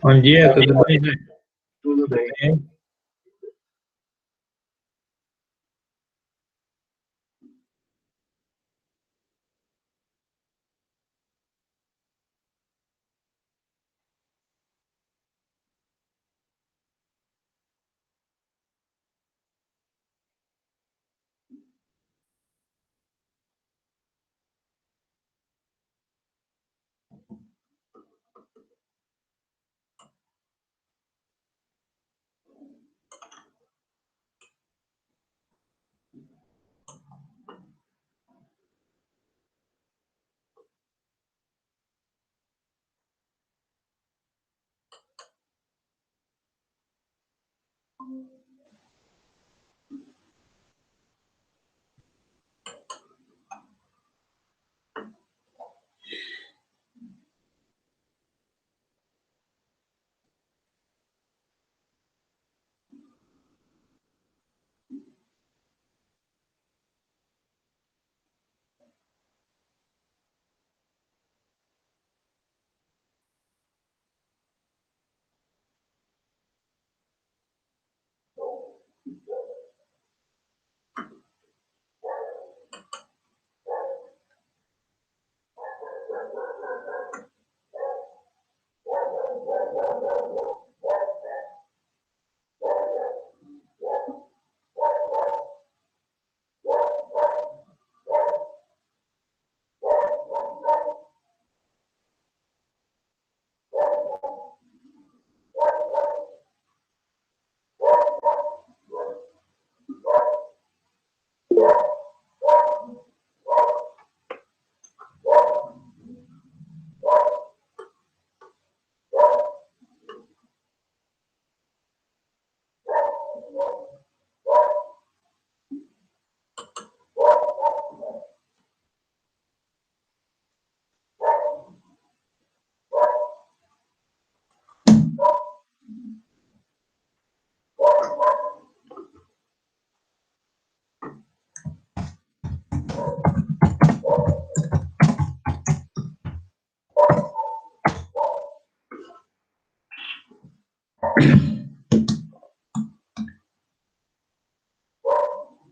Bom dia, tudo bem, Zé? Tudo bem. Bem?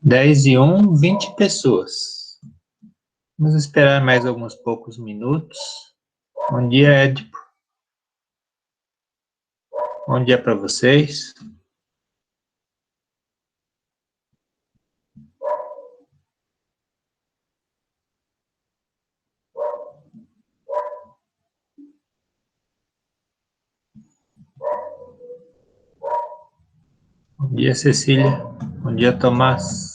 10:01, 20 pessoas. Vamos esperar mais alguns poucos minutos. Bom dia, Edipo. Bom dia para vocês. Bom dia, Cecília. Bom dia, Tomás.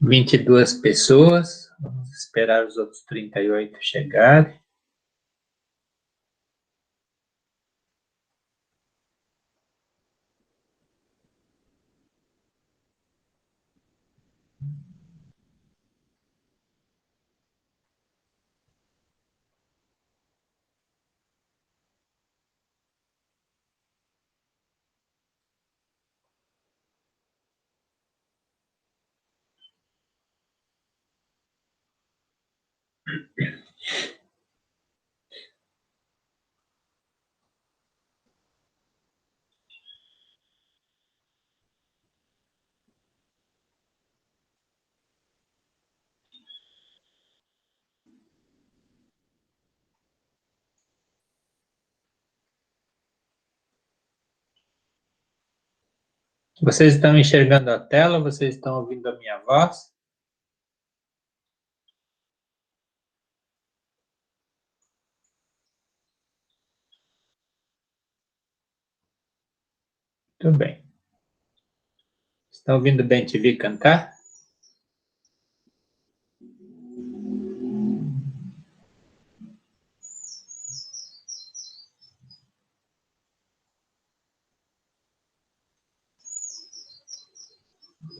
Vinte e duas pessoas. Vamos esperar os outros 38 chegarem. Vocês estão enxergando a tela? Vocês estão ouvindo a minha voz? Tudo bem. Estão ouvindo bem TV cantar?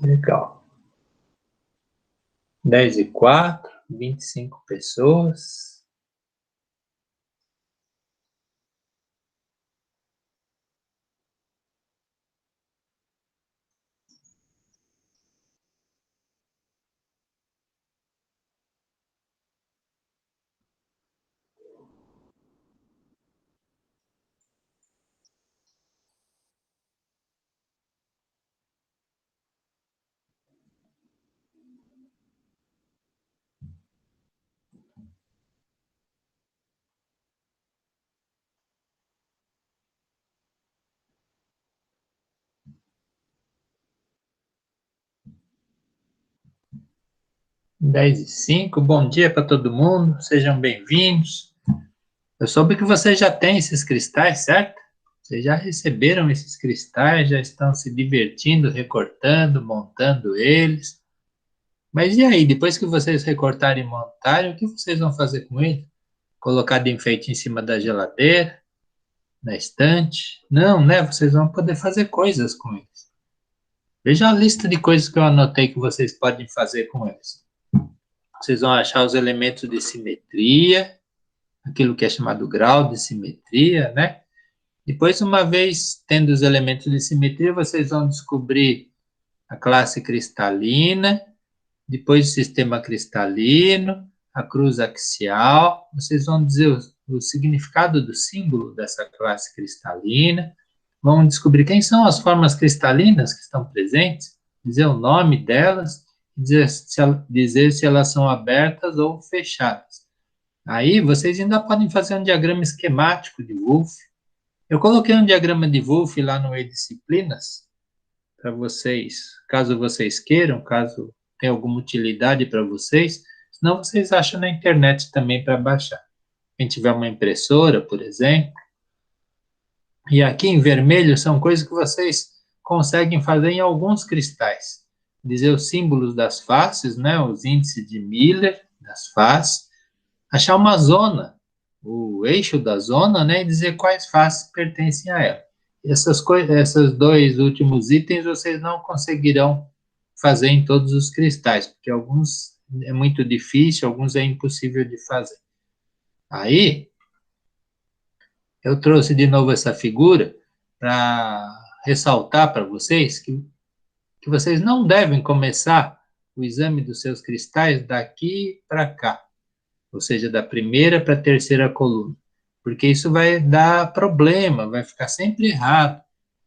Legal. 10h04, 25 pessoas. Dez e cinco, bom dia para todo mundo, sejam bem-vindos. Eu soube que vocês já têm esses cristais, certo? Vocês já receberam esses cristais, já estão se divertindo, recortando, montando eles. Mas e aí, depois que vocês recortarem e montarem, o que vocês vão fazer com eles? Colocar de enfeite em cima da geladeira, na estante? Não, né? Vocês vão poder fazer coisas com eles. Veja a lista de coisas que eu anotei que vocês podem fazer com eles. Vocês vão achar os elementos de simetria, aquilo que é chamado grau de simetria, né? Depois, uma vez tendo os elementos de simetria, vocês vão descobrir a classe cristalina, depois o sistema cristalino, a cruz axial. Vocês vão dizer o significado do símbolo dessa classe cristalina, vão descobrir quem são as formas cristalinas que estão presentes, dizer o nome delas, dizer se elas são abertas ou fechadas. Aí vocês ainda podem fazer um diagrama esquemático de Wolff. Eu coloquei um diagrama de Wolff lá no E-Disciplinas, para vocês, caso vocês queiram, caso tenha alguma utilidade para vocês, senão vocês acham na internet também para baixar. Quem tiver uma impressora, por exemplo. E aqui em vermelho são coisas que vocês conseguem fazer em alguns cristais. Dizer os símbolos das faces, né, os índices de Miller das faces, achar uma zona, o eixo da zona, né, e dizer quais faces pertencem a ela. Esses dois últimos itens vocês não conseguirão fazer em todos os cristais, porque alguns é muito difícil, alguns é impossível de fazer. Aí, eu trouxe de novo essa figura para ressaltar para vocês que vocês não devem começar o exame dos seus cristais daqui para cá, ou seja, da primeira para a terceira coluna, porque isso vai dar problema, vai ficar sempre errado.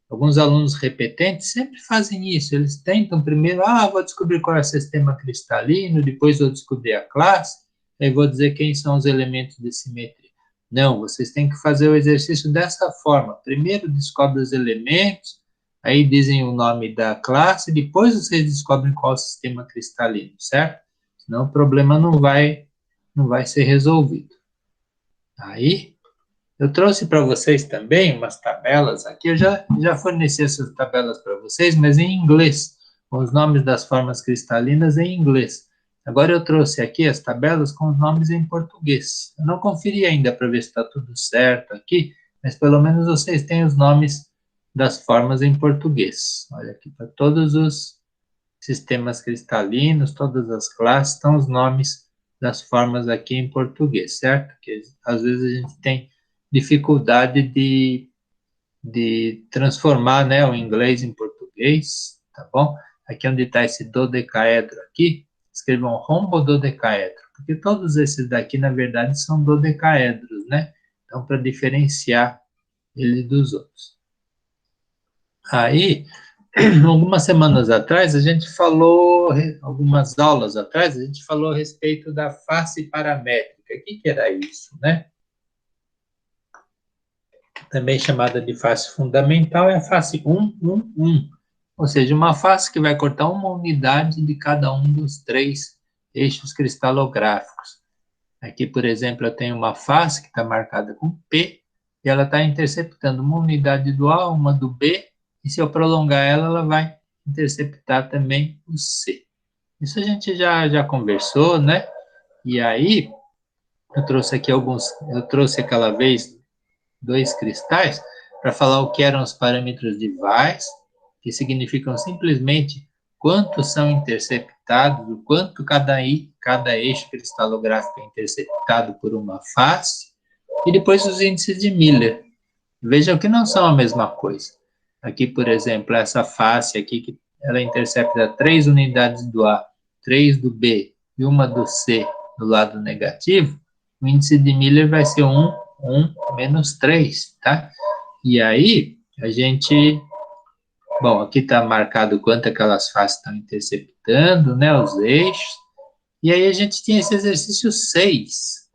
Alguns alunos repetentes sempre fazem isso, eles tentam primeiro, vou descobrir qual é o sistema cristalino, depois vou descobrir a classe, aí vou dizer quem são os elementos de simetria. Não, vocês têm que fazer o exercício dessa forma. Primeiro descobrem os elementos, aí dizem o nome da classe, depois vocês descobrem qual é o sistema cristalino, certo? Senão o problema não vai ser resolvido. Aí, eu trouxe para vocês também umas tabelas aqui, eu já forneci essas tabelas para vocês, mas em inglês, com os nomes das formas cristalinas em inglês. Agora eu trouxe aqui as tabelas com os nomes em português. Eu não conferi ainda para ver se está tudo certo aqui, mas pelo menos vocês têm os nomes das formas em português. Olha aqui, para todos os sistemas cristalinos, todas as classes, estão os nomes das formas aqui em português, certo? Porque às vezes a gente tem dificuldade de transformar, né, o inglês em português, tá bom? Aqui onde está esse dodecaedro aqui, escrevam rombododecaedro, porque todos esses daqui, na verdade, são dodecaedros, né? Então, para diferenciar ele dos outros. Aí, algumas semanas atrás, a gente falou, algumas aulas atrás, a gente falou a respeito da face paramétrica. O que era isso, né? Também chamada de face fundamental, é a face 1, 1, 1, Ou seja, uma face que vai cortar uma unidade de cada um dos 3 eixos cristalográficos. Aqui, por exemplo, eu tenho uma face que está marcada com P, e ela está interceptando uma unidade do A, uma do B, e se eu prolongar ela, ela vai interceptar também o C. Isso a gente já conversou, né? E aí, eu trouxe aquela vez 2 cristais para falar o que eram os parâmetros de Weiss, que significam simplesmente quantos são interceptados, o quanto cada eixo cristalográfico é interceptado por uma face, e depois os índices de Miller. Vejam que não são a mesma coisa. Aqui, por exemplo, essa face aqui, que ela intercepta 3 unidades do A, 3 do B e uma do C do lado negativo, o índice de Miller vai ser 1, menos 3, tá? E aí, a gente... Bom, aqui está marcado quanto aquelas faces estão interceptando, né, os eixos. E aí a gente tinha esse exercício 6.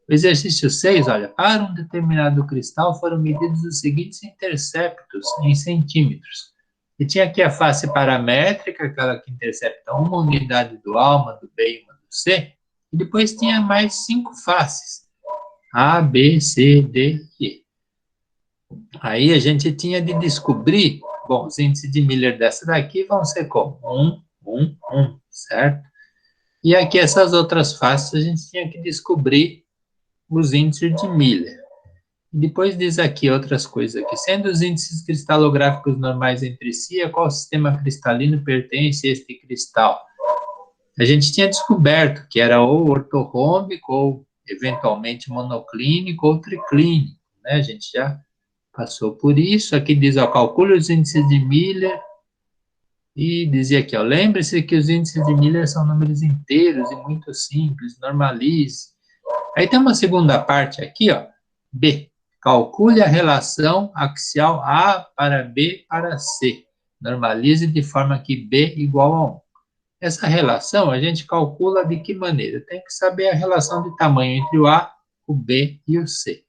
O exercício 6, olha, para um determinado cristal foram medidos os seguintes interceptos em centímetros. E tinha aqui a face paramétrica, aquela que intercepta uma unidade do A, uma do B e uma do C. E depois tinha mais 5 faces. A, B, C, D e E. Aí a gente tinha de descobrir, bom, os índices de Miller dessa daqui vão ser como? 1, certo? E aqui essas outras faces a gente tinha que descobrir os índices de Miller. Depois diz aqui outras coisas aqui. Sendo os índices cristalográficos normais entre si, a qual sistema cristalino pertence este cristal? A gente tinha descoberto que era ou ortorrômbico, ou eventualmente monoclínico, ou triclínico, né? A gente já passou por isso. Aqui diz, ó, calcule os índices de Miller. E dizia aqui, ó, lembre-se que os índices de Miller são números inteiros e muito simples, normalize. Aí tem uma segunda parte aqui, ó, B. Calcule a relação axial A para B para C. Normalize de forma que B igual a 1. Essa relação a gente calcula de que maneira? Tem que saber a relação de tamanho entre o A, o B e o C.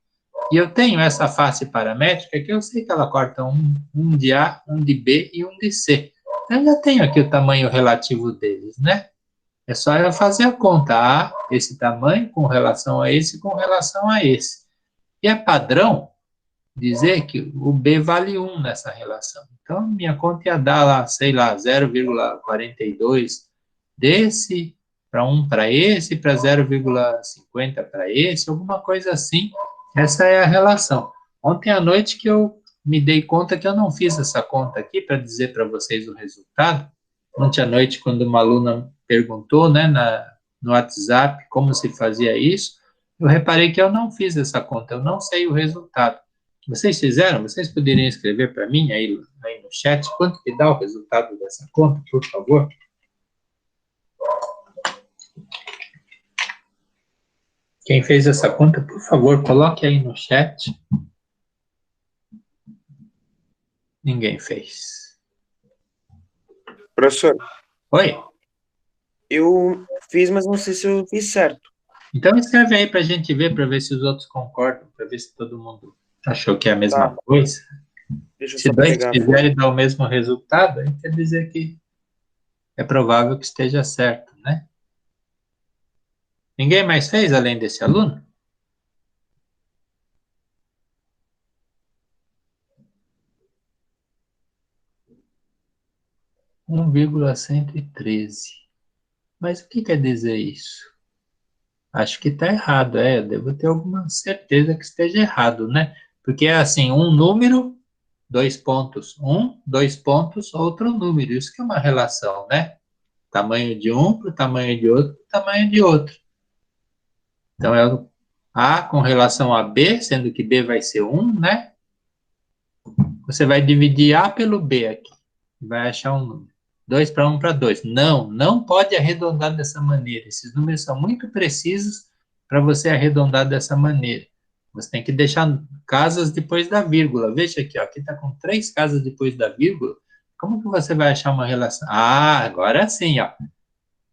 E eu tenho essa face paramétrica que eu sei que ela corta um de A, um de B e um de C. Eu já tenho aqui o tamanho relativo deles, né? É só eu fazer a conta. A, esse tamanho, com relação a esse, com relação a esse. E é padrão dizer que o B vale 1 nessa relação. Então, minha conta ia dar lá, sei lá, 0,42 desse para 1 para esse, para 0,50 para esse, alguma coisa assim. Essa é a relação. Ontem à noite que eu me dei conta que eu não fiz essa conta aqui para dizer para vocês o resultado. Ontem à noite, quando uma aluna perguntou, né, no WhatsApp como se fazia isso, eu reparei que eu não fiz essa conta, eu não sei o resultado. Vocês fizeram? Vocês poderiam escrever para mim aí no chat quanto que dá o resultado dessa conta, por favor? Quem fez essa conta, por favor, coloque aí no chat. Ninguém fez. Professor, Oi? eu fiz, mas não sei se eu fiz certo. Então escreve aí para a gente ver, para ver se os outros concordam, para ver se todo mundo achou que é a mesma Tá. coisa. Deixa eu Se só dois pegar a folha. fizerem dar o mesmo resultado, aí quer dizer que é provável que esteja certo, né? Ninguém mais fez além desse aluno? Um 1,113. Mas o que quer dizer isso? Acho que está errado, eu devo ter alguma certeza que esteja errado, né? Porque é assim, um número, 2 pontos, 2 pontos, outro número. Isso que é uma relação, né? Tamanho de um para o tamanho de outro para o tamanho de outro. Então, é o A com relação a B, sendo que B vai ser 1, né? Você vai dividir A pelo B aqui. Vai achar um número. 2 para 1 para 2. Não pode arredondar dessa maneira. Esses números são muito precisos para você arredondar dessa maneira. Você tem que deixar casas depois da vírgula. Veja aqui, ó, aqui está com 3 casas depois da vírgula. Como que você vai achar uma relação? Ah, agora sim, ó.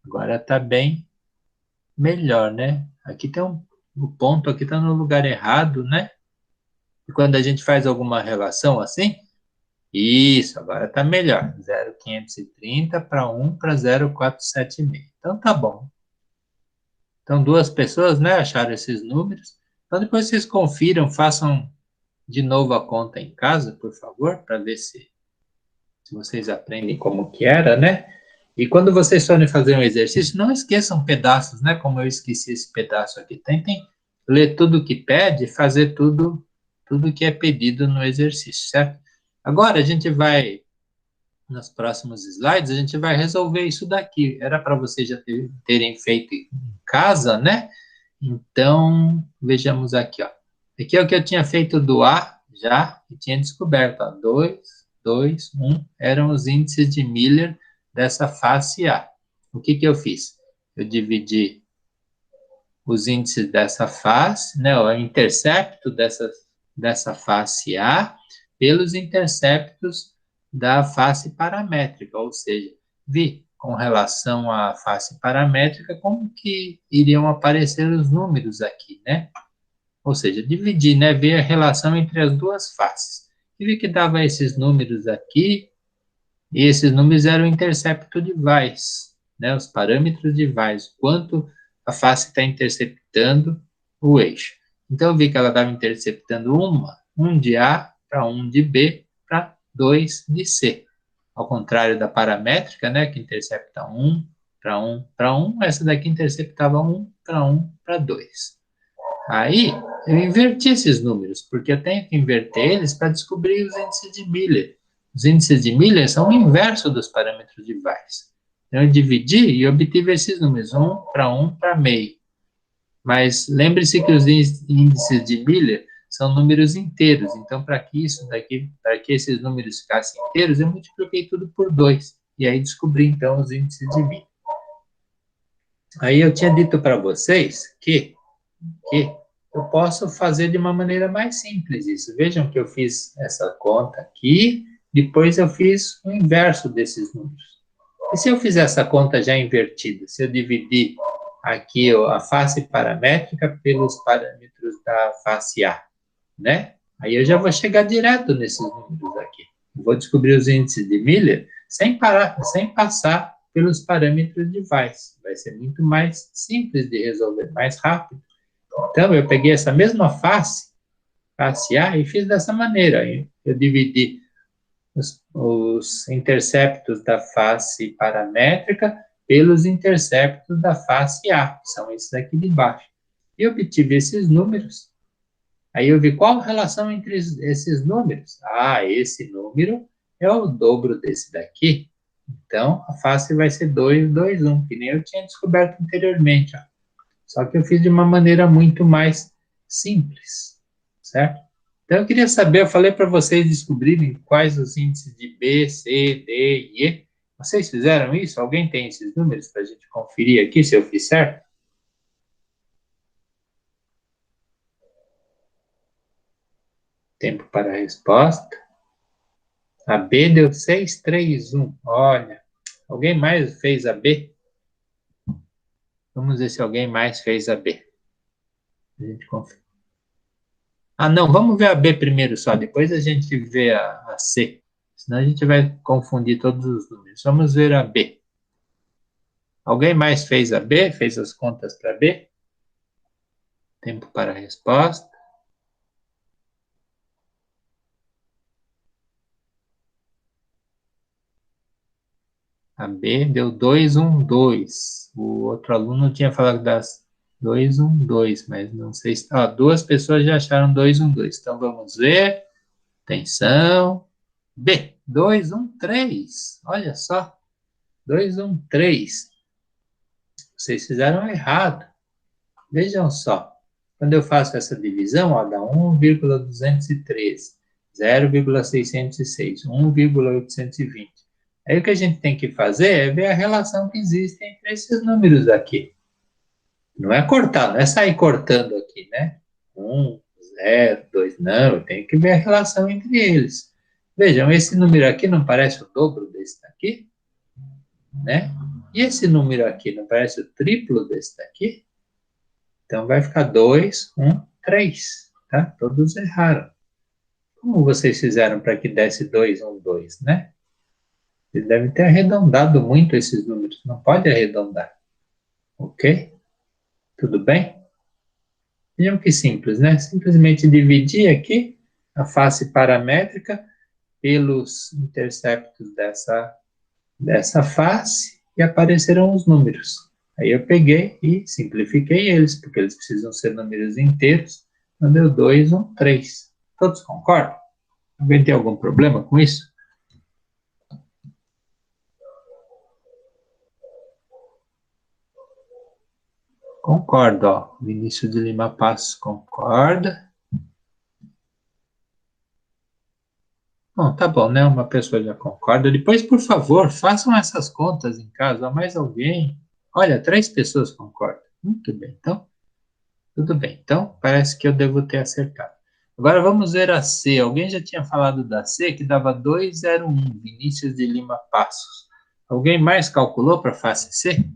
Agora está bem melhor, né? Aqui tem o ponto aqui está no lugar errado, né? E quando a gente faz alguma relação assim, Isso, agora está melhor. 0,530 para 1 para 0,476. Então tá bom. Então duas pessoas, né, acharam esses números. Então depois vocês confiram, façam de novo a conta em casa, por favor, para ver se vocês aprendem como que era, né? E quando vocês forem fazer um exercício, não esqueçam pedaços, né? Como eu esqueci esse pedaço aqui. Tentem ler tudo o que pede, fazer tudo que é pedido no exercício, certo? Agora a gente vai, nos próximos slides, a gente vai resolver isso daqui. Era para vocês já terem feito em casa, né? Então, vejamos aqui, ó. Aqui é o que eu tinha feito do A já, e tinha descoberto, ó. 2, 2, 1, eram os índices de Miller dessa face A. O que que eu fiz? Eu dividi os índices dessa face, né, o intercepto dessa face A, pelos interceptos da face paramétrica, ou seja, vi com relação à face paramétrica como que iriam aparecer os números aqui, né? Ou seja, dividir, né, ver a relação entre as duas faces. E vi que dava esses números aqui, e esses números eram o intercepto de Weiss, né, os parâmetros de Weiss, quanto a face está interceptando o eixo. Então, eu vi que ela estava interceptando um de A para um de B para 2 de C. Ao contrário da paramétrica, né, que intercepta 1 para 1 para 1, essa daqui interceptava 1 para 2. Aí, eu inverti esses números, porque eu tenho que inverter eles para descobrir os índices de Miller. Os índices de Miller são o inverso dos parâmetros de Weiss. Então, eu dividi e obtive esses números, 1 para meio. Mas lembre-se que os índices de Miller são números inteiros. Então, para que isso daqui, para que esses números ficassem inteiros, eu multipliquei tudo por 2. E aí descobri, então, os índices de Miller. Aí eu tinha dito para vocês que eu posso fazer de uma maneira mais simples isso. Vejam que eu fiz essa conta aqui, depois eu fiz o inverso desses números. E se eu fizer essa conta já invertida, se eu dividir aqui a face paramétrica pelos parâmetros da face A, né? Aí eu já vou chegar direto nesses números aqui. Vou descobrir os índices de Miller sem passar pelos parâmetros de Weiss. Vai ser muito mais simples de resolver, mais rápido. Então, eu peguei essa mesma face A, e fiz dessa maneira. Eu dividi os interceptos da face paramétrica pelos interceptos da face A, que são esses aqui de baixo. E obtive esses números. Aí eu vi qual a relação entre esses números. Ah, esse número é o dobro desse daqui. Então, a face vai ser 2, 2, 1, que nem eu tinha descoberto anteriormente, ó. Só que eu fiz de uma maneira muito mais simples, certo? Então eu queria saber, eu falei para vocês descobrirem quais os índices de B, C, D e E. Vocês fizeram isso? Alguém tem esses números para a gente conferir aqui se eu fiz certo? Tempo para a resposta. A B deu 631. Olha, alguém mais fez a B? Vamos ver se alguém mais fez a B. A gente confere. Ah, não, vamos ver a B primeiro só, depois a gente vê a C. Senão a gente vai confundir todos os números. Vamos ver a B. Alguém mais fez a B? Fez as contas para B? Tempo para a resposta. A B deu 212. O outro aluno tinha falado das 212, mas não sei se... Ó, duas pessoas já acharam 212. Então vamos ver. Atenção. B, 213. Olha só. 213. Vocês fizeram errado. Vejam só. Quando eu faço essa divisão, ó, dá 1,213, 0,606, 1,820. Aí o que a gente tem que fazer é ver a relação que existe entre esses números aqui. Não é cortar, não é sair cortando aqui, né? 1, 0, 2, não, eu tenho que ver a relação entre eles. Vejam, esse número aqui não parece o dobro desse daqui, né? E esse número aqui não parece o triplo desse daqui? Então vai ficar 2, 1, 3, tá? Todos erraram. Como vocês fizeram para que desse 2, 1, 2, né? Vocês devem ter arredondado muito esses números. Não pode arredondar. Ok? Tudo bem? Vejam que simples, né? Simplesmente dividir aqui a face paramétrica pelos interceptos dessa face e apareceram os números. Aí eu peguei e simplifiquei eles, porque eles precisam ser números inteiros. Então deu 2, 1, 3. Todos concordam? Alguém tem algum problema com isso? Concordo, ó. Vinícius de Lima Passos concorda. Bom, tá bom, né? Uma pessoa já concorda. Depois, por favor, façam essas contas em casa. Há mais alguém? Olha, 3 pessoas concordam. Muito bem, então, tudo bem. Então, parece que eu devo ter acertado. Agora vamos ver a C. Alguém já tinha falado da C, que dava 201, Vinícius de Lima Passos. Alguém mais calculou para a face C?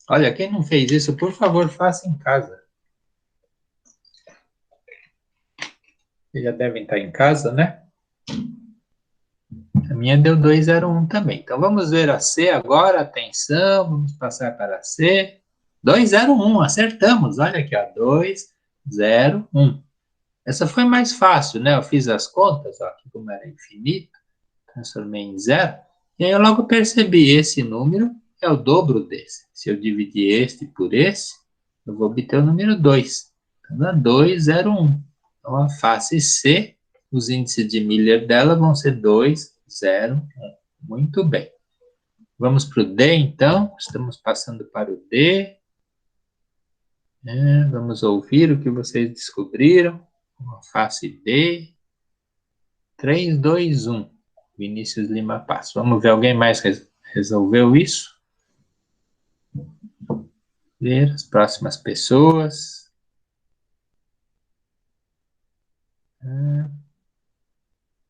Olha, quem não fez isso, por favor, faça em casa. Vocês já devem estar em casa, né? A minha deu 201 também. Então vamos ver a C agora. Atenção, vamos passar para a C. 201, acertamos. Olha aqui, ó. 201. Essa foi mais fácil, né? Eu fiz as contas, ó, aqui como era infinito, transformei em zero. E aí eu logo percebi, esse número é o dobro desse. Se eu dividir este por esse, eu vou obter o número 2. Então dá 201. Então a face C, os índices de Miller dela vão ser 201. Muito bem. Vamos para o D, então. Estamos passando para o D. Vamos ouvir o que vocês descobriram. A face D. 3, 2, 1. Vinícius Lima Passos. Vamos ver, alguém mais resolveu isso? Ver as próximas pessoas.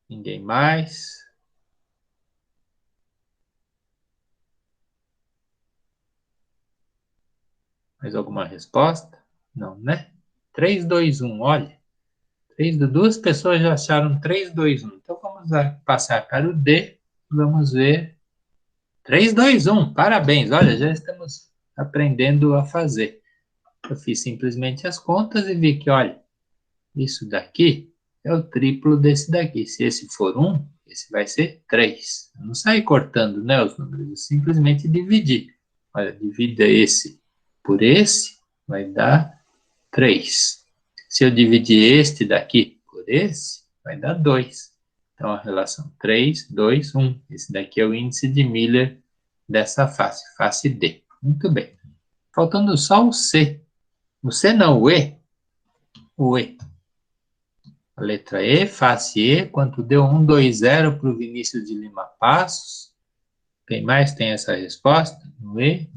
Ninguém mais. Mais alguma resposta? Não, né? 3, 2, 1, olha. 2 pessoas já acharam 3, 2, 1. Então vamos passar para o D. Vamos ver. 3, 2, 1. Parabéns. Olha, já estamos aprendendo a fazer. Eu fiz simplesmente as contas e vi que, olha, isso daqui é o triplo desse daqui. Se esse for 1, esse vai ser 3. Eu não saí cortando, né, os números. Eu simplesmente dividi. Olha, divida esse por esse, vai dar 3. Se eu dividir este daqui por esse, vai dar 2. Então, a relação 3, 2, 1. Esse daqui é o índice de Miller dessa face, face D. Muito bem. Faltando só o C. O C não, o E. O E. A letra E, face E, quanto deu 1, 2, 0 para o Vinícius de Lima Passos. Quem mais tem essa resposta? No E.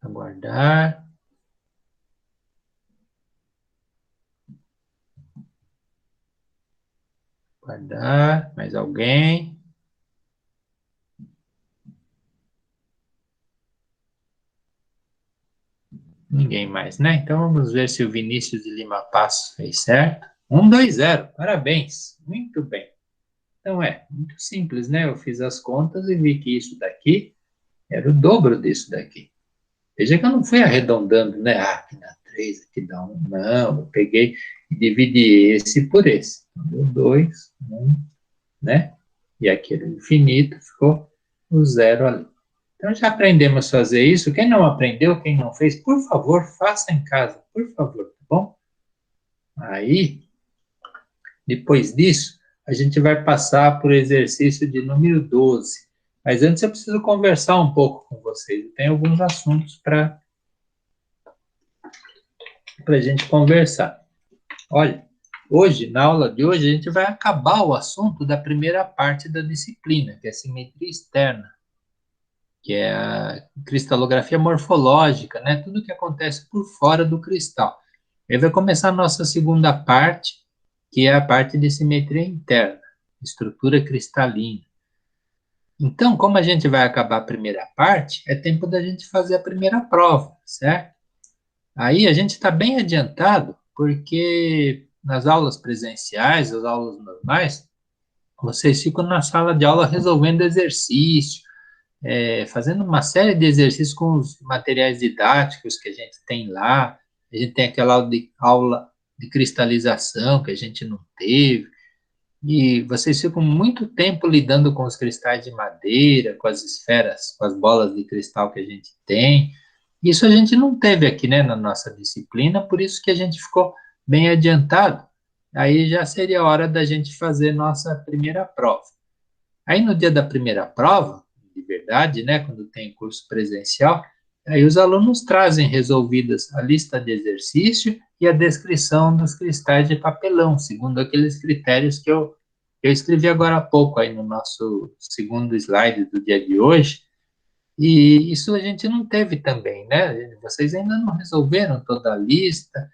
Aguardar. Aguardar. Mais alguém? Ninguém mais, né? Então vamos ver se o Vinícius de Lima Passos fez certo. 1, 2, 0. Parabéns. Muito bem. Então muito simples, né? Eu fiz as contas e vi que isso daqui era o dobro disso daqui. Veja que eu não fui arredondando, né? Aqui dá 3, aqui dá 1. Não, eu peguei e dividi esse por esse. Então deu 2, 1, né? E aquele infinito ficou o zero ali. Então já aprendemos a fazer isso. Quem não aprendeu, quem não fez, por favor, faça em casa, por favor, tá bom? Aí, depois disso, a gente vai passar por exercício de número 12. Mas antes eu preciso conversar um pouco com vocês. Eu tenho alguns assuntos para a gente conversar. Olha, hoje, na aula de hoje, a gente vai acabar o assunto da primeira parte da disciplina, que é a simetria externa, que é a cristalografia morfológica, né? Tudo que acontece por fora do cristal. Aí vai começar a nossa segunda parte, que é a parte de simetria interna, estrutura cristalina. Então, como a gente vai acabar a primeira parte, é tempo da gente fazer a primeira prova, certo? Aí a gente está bem adiantado, porque nas aulas presenciais, as aulas normais, vocês ficam na sala de aula resolvendo exercício, fazendo uma série de exercícios com os materiais didáticos que a gente tem lá. A gente tem aquela aula de cristalização que a gente não teve. E vocês ficam muito tempo lidando com os cristais de madeira, com as esferas, com as bolas de cristal que a gente tem. Isso a gente não teve aqui, né, na nossa disciplina, por isso que a gente ficou bem adiantado. Aí já seria a hora da gente fazer nossa primeira prova. Aí no dia da primeira prova, de verdade, né, quando tem curso presencial, aí os alunos trazem resolvidas a lista de exercício e a descrição dos cristais de papelão, segundo aqueles critérios que eu escrevi agora há pouco aí no nosso segundo slide do dia de hoje. E isso a gente não teve também, né? Vocês ainda não resolveram toda a lista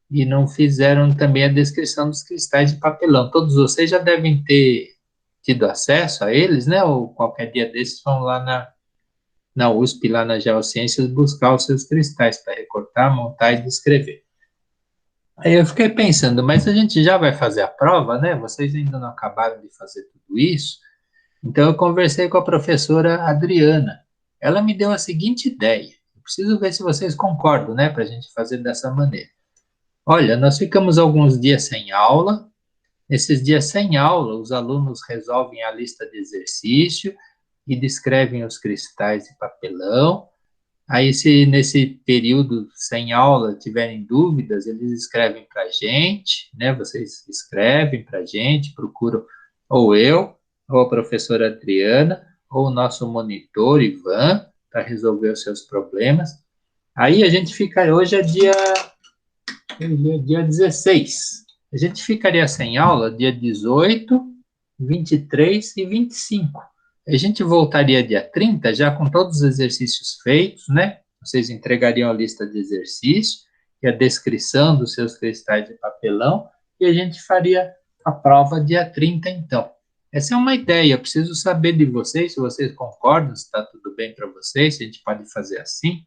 e não fizeram também a descrição dos cristais de papelão. Todos vocês já devem ter tido acesso a eles, né? Ou qualquer dia desses vão lá na USP, lá na Geociências, buscar os seus cristais para recortar, montar e descrever. Aí eu fiquei pensando, mas a gente já vai fazer a prova, né? Vocês ainda não acabaram de fazer tudo isso. Então eu conversei com a professora Adriana. Ela me deu a seguinte ideia. Eu preciso ver se vocês concordam, né? Para a gente fazer dessa maneira. Olha, nós ficamos alguns dias sem aula. Nesses dias sem aula, os alunos resolvem a lista de exercício e descrevem os cristais de papelão. Aí, se nesse período sem aula tiverem dúvidas, eles escrevem para a gente, né? Vocês escrevem para a gente, procuram ou eu, ou a professora Adriana, ou o nosso monitor, Ivan, para resolver os seus problemas. Aí a gente fica, hoje é dia 16. A gente ficaria sem aula dia 18, 23 e 25. A gente voltaria dia 30, já com todos os exercícios feitos, né? Vocês entregariam a lista de exercícios e a descrição dos seus cristais de papelão, e a gente faria a prova dia 30, então. Essa é uma ideia, eu preciso saber de vocês, se vocês concordam, se está tudo bem para vocês, se a gente pode fazer assim.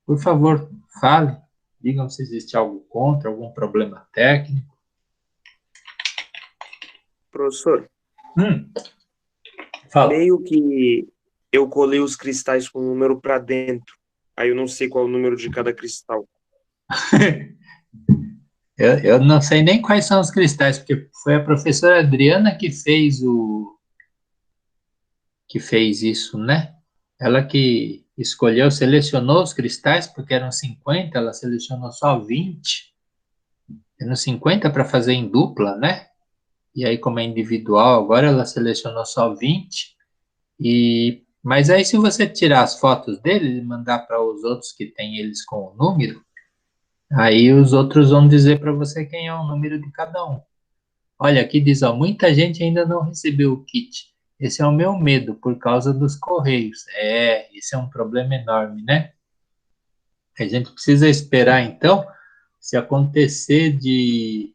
Por favor, fale, digam se existe algo contra, algum problema técnico. Professor, Fala. meio que eu colei os cristais com o número para dentro. Aí eu não sei qual é o número de cada cristal. Eu não sei nem quais são os cristais, porque foi a professora Adriana que fez isso, né? Ela que escolheu, selecionou os cristais, porque eram 50, ela selecionou só 20. Eram 50 para fazer em dupla, né? E aí, como é individual, agora ela selecionou só 20. Mas aí, se você tirar as fotos deles e mandar para os outros que têm eles com o número, aí os outros vão dizer para você quem é o número de cada um. Olha, aqui diz, ó, muita gente ainda não recebeu o kit. Esse é o meu medo, por causa dos correios. Esse é um problema enorme, né? A gente precisa esperar, então, se acontecer de...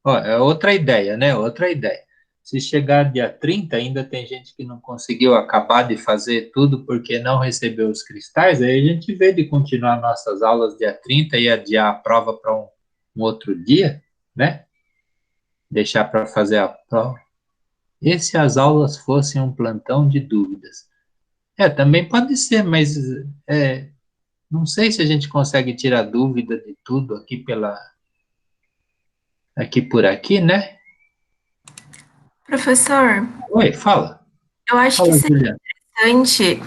Ó, é outra ideia, né? Outra ideia. Se chegar dia 30, ainda tem gente que não conseguiu acabar de fazer tudo porque não recebeu os cristais, aí a gente vê de continuar nossas aulas dia 30 e adiar a prova para um outro dia, né? Deixar para fazer a prova. E se as aulas fossem um plantão de dúvidas? Também pode ser, mas não sei se a gente consegue tirar dúvida de tudo aqui por aqui, né? Professor, Oi, fala. eu acho que Fala, seria Juliana. interessante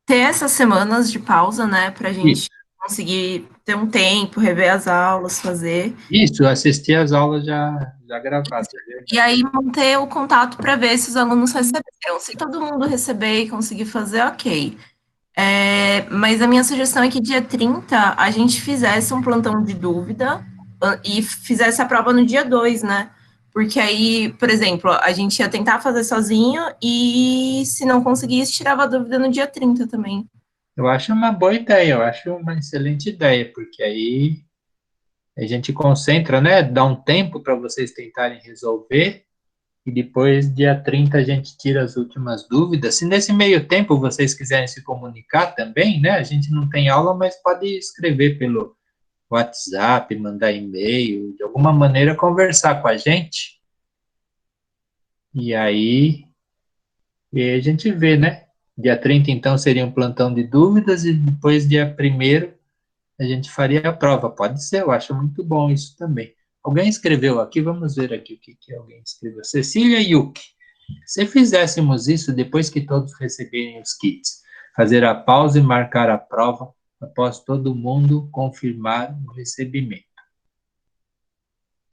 ter essas semanas de pausa, né, para a gente conseguir ter um tempo, rever as aulas, fazer. Isso, eu assisti as aulas já gravadas. E aí manter o contato para ver se os alunos receberam. Se todo mundo receber e conseguir fazer, ok. Mas a minha sugestão é que dia 30 a gente fizesse um plantão de dúvida e fizesse a prova no dia 2, né? Porque aí, por exemplo, a gente ia tentar fazer sozinho e se não conseguisse, tirava a dúvida no dia 30 também. Eu acho uma boa ideia, eu acho uma excelente ideia, porque aí a gente concentra, né? Dá um tempo para vocês tentarem resolver, e depois, dia 30, a gente tira as últimas dúvidas. Se nesse meio tempo vocês quiserem se comunicar também, né? A gente não tem aula, mas pode escrever pelo WhatsApp, mandar e-mail, de alguma maneira conversar com a gente. E aí a gente vê, né? Dia 30, então, seria um plantão de dúvidas, e depois, dia 1º, a gente faria a prova. Pode ser, eu acho muito bom isso também. Alguém escreveu aqui, vamos ver aqui o que alguém escreveu. Cecília Yuki. Se fizéssemos isso depois que todos receberem os kits, fazer a pausa e marcar a prova após todo mundo confirmar o recebimento.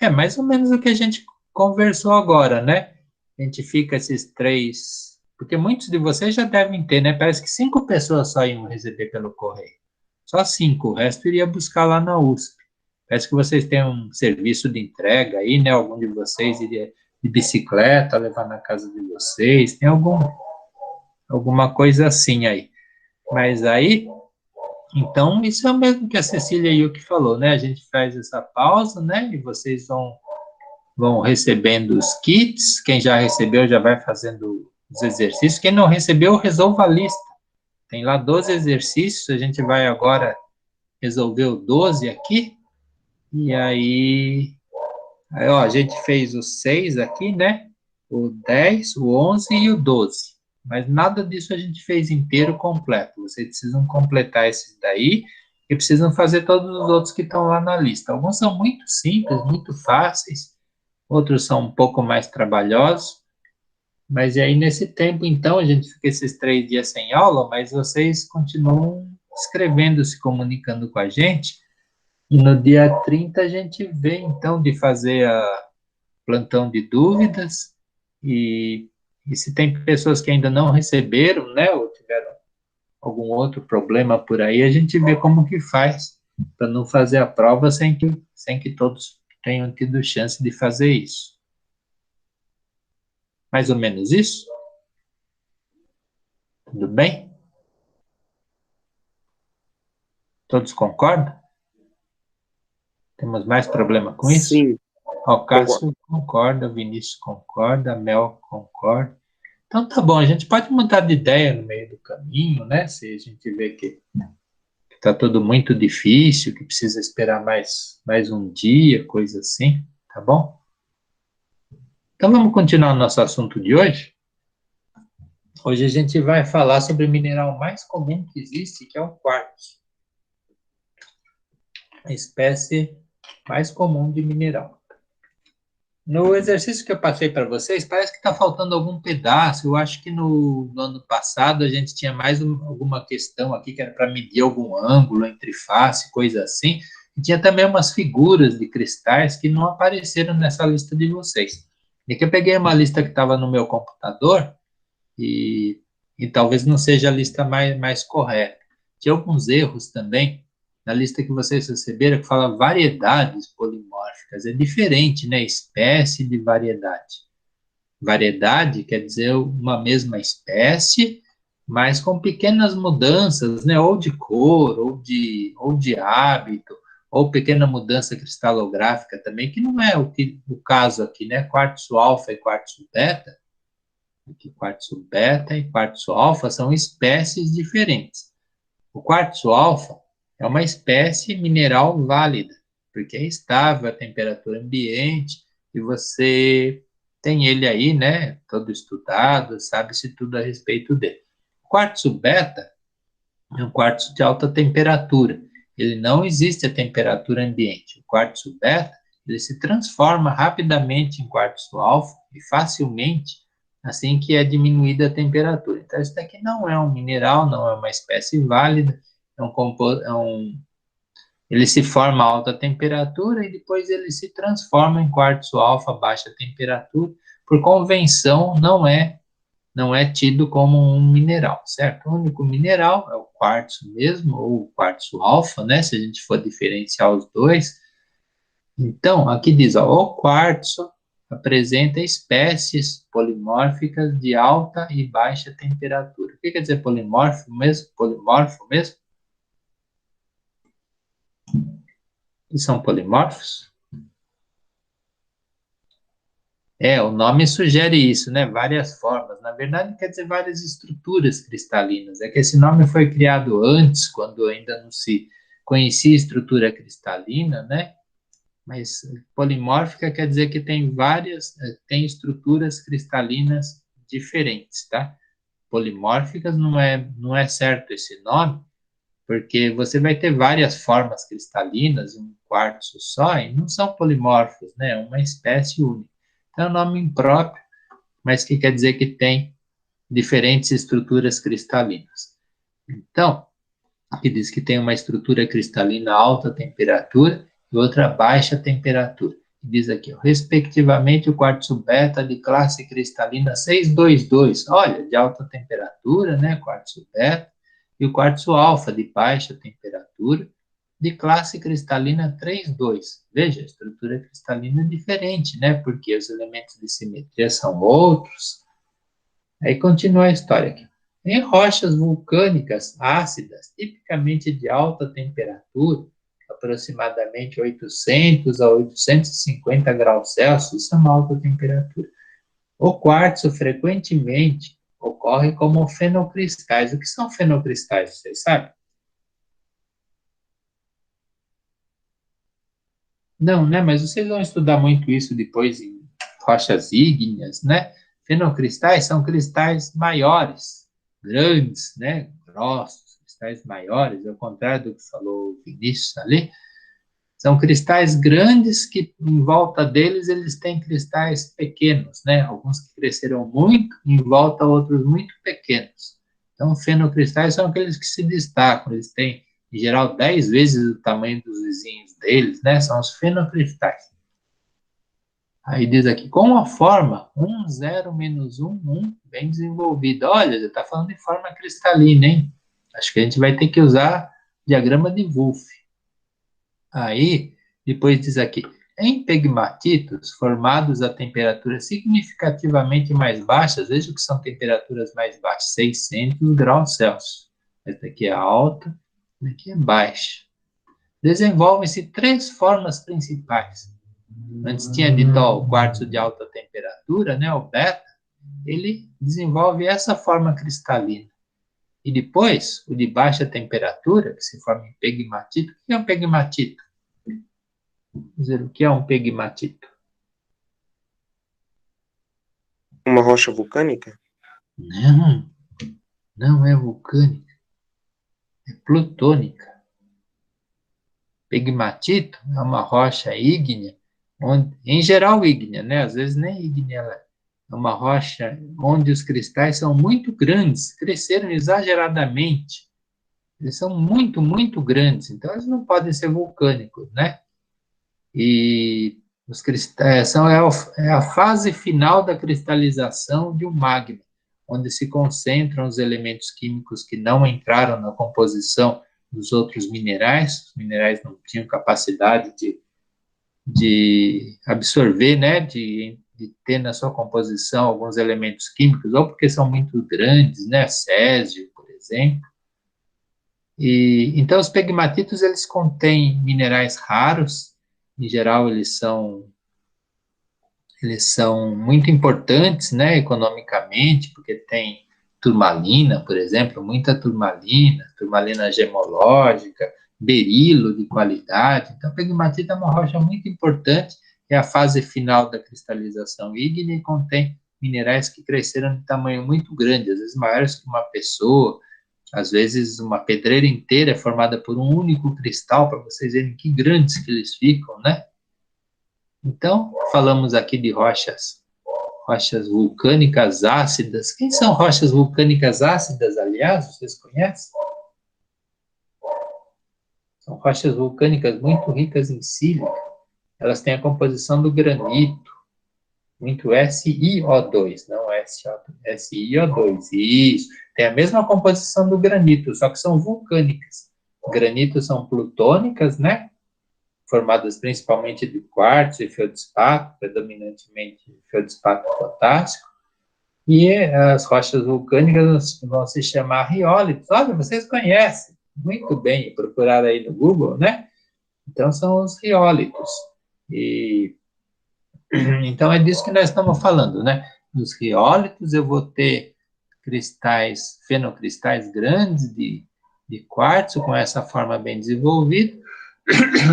É mais ou menos o que a gente conversou agora, né? A gente fica esses 3, porque muitos de vocês já devem ter, né? Parece que 5 pessoas só iam receber pelo correio. Só 5, o resto iria buscar lá na USP. Parece que vocês têm um serviço de entrega aí, né? Algum de vocês iria de bicicleta levar na casa de vocês. Tem alguma coisa assim aí. Mas aí, então, isso é o mesmo que a Cecília Yuki falou, né? A gente faz essa pausa, né? E vocês vão recebendo os kits. Quem já recebeu já vai fazendo os exercícios. Quem não recebeu, resolva a lista. Tem lá 12 exercícios. A gente vai agora resolver o 12 aqui. E aí, ó, a gente fez os 6 aqui, né? O 10, o 11 e o 12. Mas nada disso a gente fez inteiro completo. Vocês precisam completar esses daí e precisam fazer todos os outros que estão lá na lista. Alguns são muito simples, muito fáceis. Outros são um pouco mais trabalhosos. Mas e aí, nesse tempo, então, a gente fica esses 3 dias sem aula, mas vocês continuam escrevendo, se comunicando com a gente. E no dia 30 a gente vê, então, de fazer a plantão de dúvidas. E se tem pessoas que ainda não receberam, né, ou tiveram algum outro problema por aí, a gente vê como que faz para não fazer a prova sem que todos tenham tido chance de fazer isso. Mais ou menos isso? Tudo bem? Todos concordam? Temos mais problema com isso? Sim, Ó, o concordo. Cássio concorda, o Vinícius concorda, a Mel concorda. Então tá bom, a gente pode mudar de ideia no meio do caminho, né? Se a gente vê que está tudo muito difícil, que precisa esperar mais um dia, coisa assim, tá bom? Então vamos continuar o nosso assunto de hoje. Hoje a gente vai falar sobre o mineral mais comum que existe, que é o quartzo. A espécie mais comum de mineral. No exercício que eu passei para vocês, parece que está faltando algum pedaço. Eu acho que no ano passado a gente tinha mais alguma questão aqui que era para medir algum ângulo entre face, coisa assim. E tinha também umas figuras de cristais que não apareceram nessa lista de vocês. E que eu peguei uma lista que estava no meu computador e talvez não seja a lista mais correta. Tinha alguns erros também na lista que vocês receberam, que fala variedades polimórficas. É diferente, né? Espécie de variedade. Variedade quer dizer uma mesma espécie, mas com pequenas mudanças, né? Ou de cor, ou de hábito, ou pequena mudança cristalográfica também, que não é o caso aqui, né? Quartzo alfa e quartzo beta. Aqui, quartzo beta e quartzo alfa são espécies diferentes. O quartzo alfa é uma espécie mineral válida, porque é estável à temperatura ambiente e você tem ele aí, né, todo estudado, sabe-se tudo a respeito dele. O quartzo beta é um quartzo de alta temperatura. Ele não existe a temperatura ambiente. O quartzo beta, ele se transforma rapidamente em quartzo alfa e facilmente assim que é diminuída a temperatura. Então, isso daqui não é um mineral, não é uma espécie válida, ele se forma a alta temperatura e depois ele se transforma em quartzo alfa a baixa temperatura. Por convenção, não é tido como um mineral, certo? O único mineral é o quartzo mesmo, ou o quartzo alfa, né? Se a gente for diferenciar os dois. Então, aqui diz, ó, o quartzo apresenta espécies polimórficas de alta e baixa temperatura. O que quer dizer polimorfo mesmo? Polimorfo mesmo? E são polimorfos? O nome sugere isso, né? Várias formas. Na verdade, quer dizer várias estruturas cristalinas. É que esse nome foi criado antes, quando ainda não se conhecia estrutura cristalina, né? Mas polimórfica quer dizer que tem estruturas cristalinas diferentes, tá? Polimórficas não é certo esse nome, porque você vai ter várias formas cristalinas em um quartzo só, e não são polimórficos, né? É uma espécie única. Então, é um nome impróprio, mas que quer dizer que tem diferentes estruturas cristalinas. Então, aqui diz que tem uma estrutura cristalina a alta temperatura e outra a baixa temperatura. Diz aqui, ó, respectivamente, o quartzo beta de classe cristalina 622, olha, de alta temperatura, né, quartzo beta, e o quartzo alfa de baixa temperatura, de classe cristalina 32. Veja, a estrutura cristalina é diferente, né? Porque os elementos de simetria são outros. Aí continua a história aqui. Em rochas vulcânicas ácidas, tipicamente de alta temperatura, aproximadamente 800 a 850 graus Celsius, isso é uma alta temperatura. O quartzo frequentemente ocorre como fenocristais. O que são fenocristais, vocês sabem? Não, né? Mas vocês vão estudar muito isso depois em rochas ígneas, né? Fenocristais são cristais maiores, grandes, né? Grossos, cristais maiores, ao contrário do que falou o Vinícius ali. São cristais grandes que em volta deles eles têm cristais pequenos, né? Alguns que cresceram muito, em volta outros muito pequenos. Então, fenocristais são aqueles que se destacam, eles têm em geral 10 vezes o tamanho dos vizinhos deles, né? São os fenocristais. Aí diz aqui, com a forma 1, 0, menos 1, 1, bem desenvolvida. Olha, já está falando de forma cristalina, hein? Acho que a gente vai ter que usar diagrama de Wolff. Aí, depois diz aqui, em pegmatitos formados a temperaturas significativamente mais baixas, veja que são temperaturas mais baixas, 600 graus Celsius. Essa aqui é alta, essa aqui é baixa. Desenvolvem-se 3 formas principais. Antes tinha dito o quartzo de alta temperatura, né, o beta, ele desenvolve essa forma cristalina. E depois, o de baixa temperatura, que se forma em pegmatito. O que é um pegmatito? Vamos dizer, o que é um pegmatito? Uma rocha vulcânica? Não, não é vulcânica, é plutônica. Pegmatito é uma rocha ígnea, em geral ígnea, né? Às vezes nem ígnea ela é. É uma rocha onde os cristais são muito grandes, cresceram exageradamente. Eles são muito, muito grandes, então eles não podem ser vulcânicos, né? E os cristais é a fase final da cristalização de um magma, onde se concentram os elementos químicos que não entraram na composição dos outros minerais. Os minerais não tinham capacidade de absorver, né, de ter na sua composição alguns elementos químicos, ou porque são muito grandes, né, césio, por exemplo. E então os pegmatitos eles contêm minerais raros, em geral eles são muito importantes, né, economicamente, porque tem turmalina, por exemplo, muita turmalina gemológica, berilo de qualidade. Então, pegmatita é uma rocha muito importante, é a fase final da cristalização ígnea e contém minerais que cresceram de tamanho muito grande, às vezes maiores que uma pessoa, às vezes uma pedreira inteira é formada por um único cristal, para vocês verem que grandes que eles ficam, né? Então, falamos aqui de rochas vulcânicas ácidas. Quem são rochas vulcânicas ácidas, aliás, vocês conhecem? São rochas vulcânicas muito ricas em sílica. Elas têm a composição do granito, muito SiO2, não SO2, SiO2, isso. Tem a mesma composição do granito, só que são vulcânicas. Granitos são plutônicas, né? Formadas principalmente de quartzo e feldspato, predominantemente feldspato potássico, e as rochas vulcânicas vão se chamar riólitos. Olha, vocês conhecem muito bem, procurar aí no Google, né? Então, são os riólitos. E Então, é disso que nós estamos falando, né? Nos riólitos, eu vou ter cristais, fenocristais grandes de quartzo, com essa forma bem desenvolvida.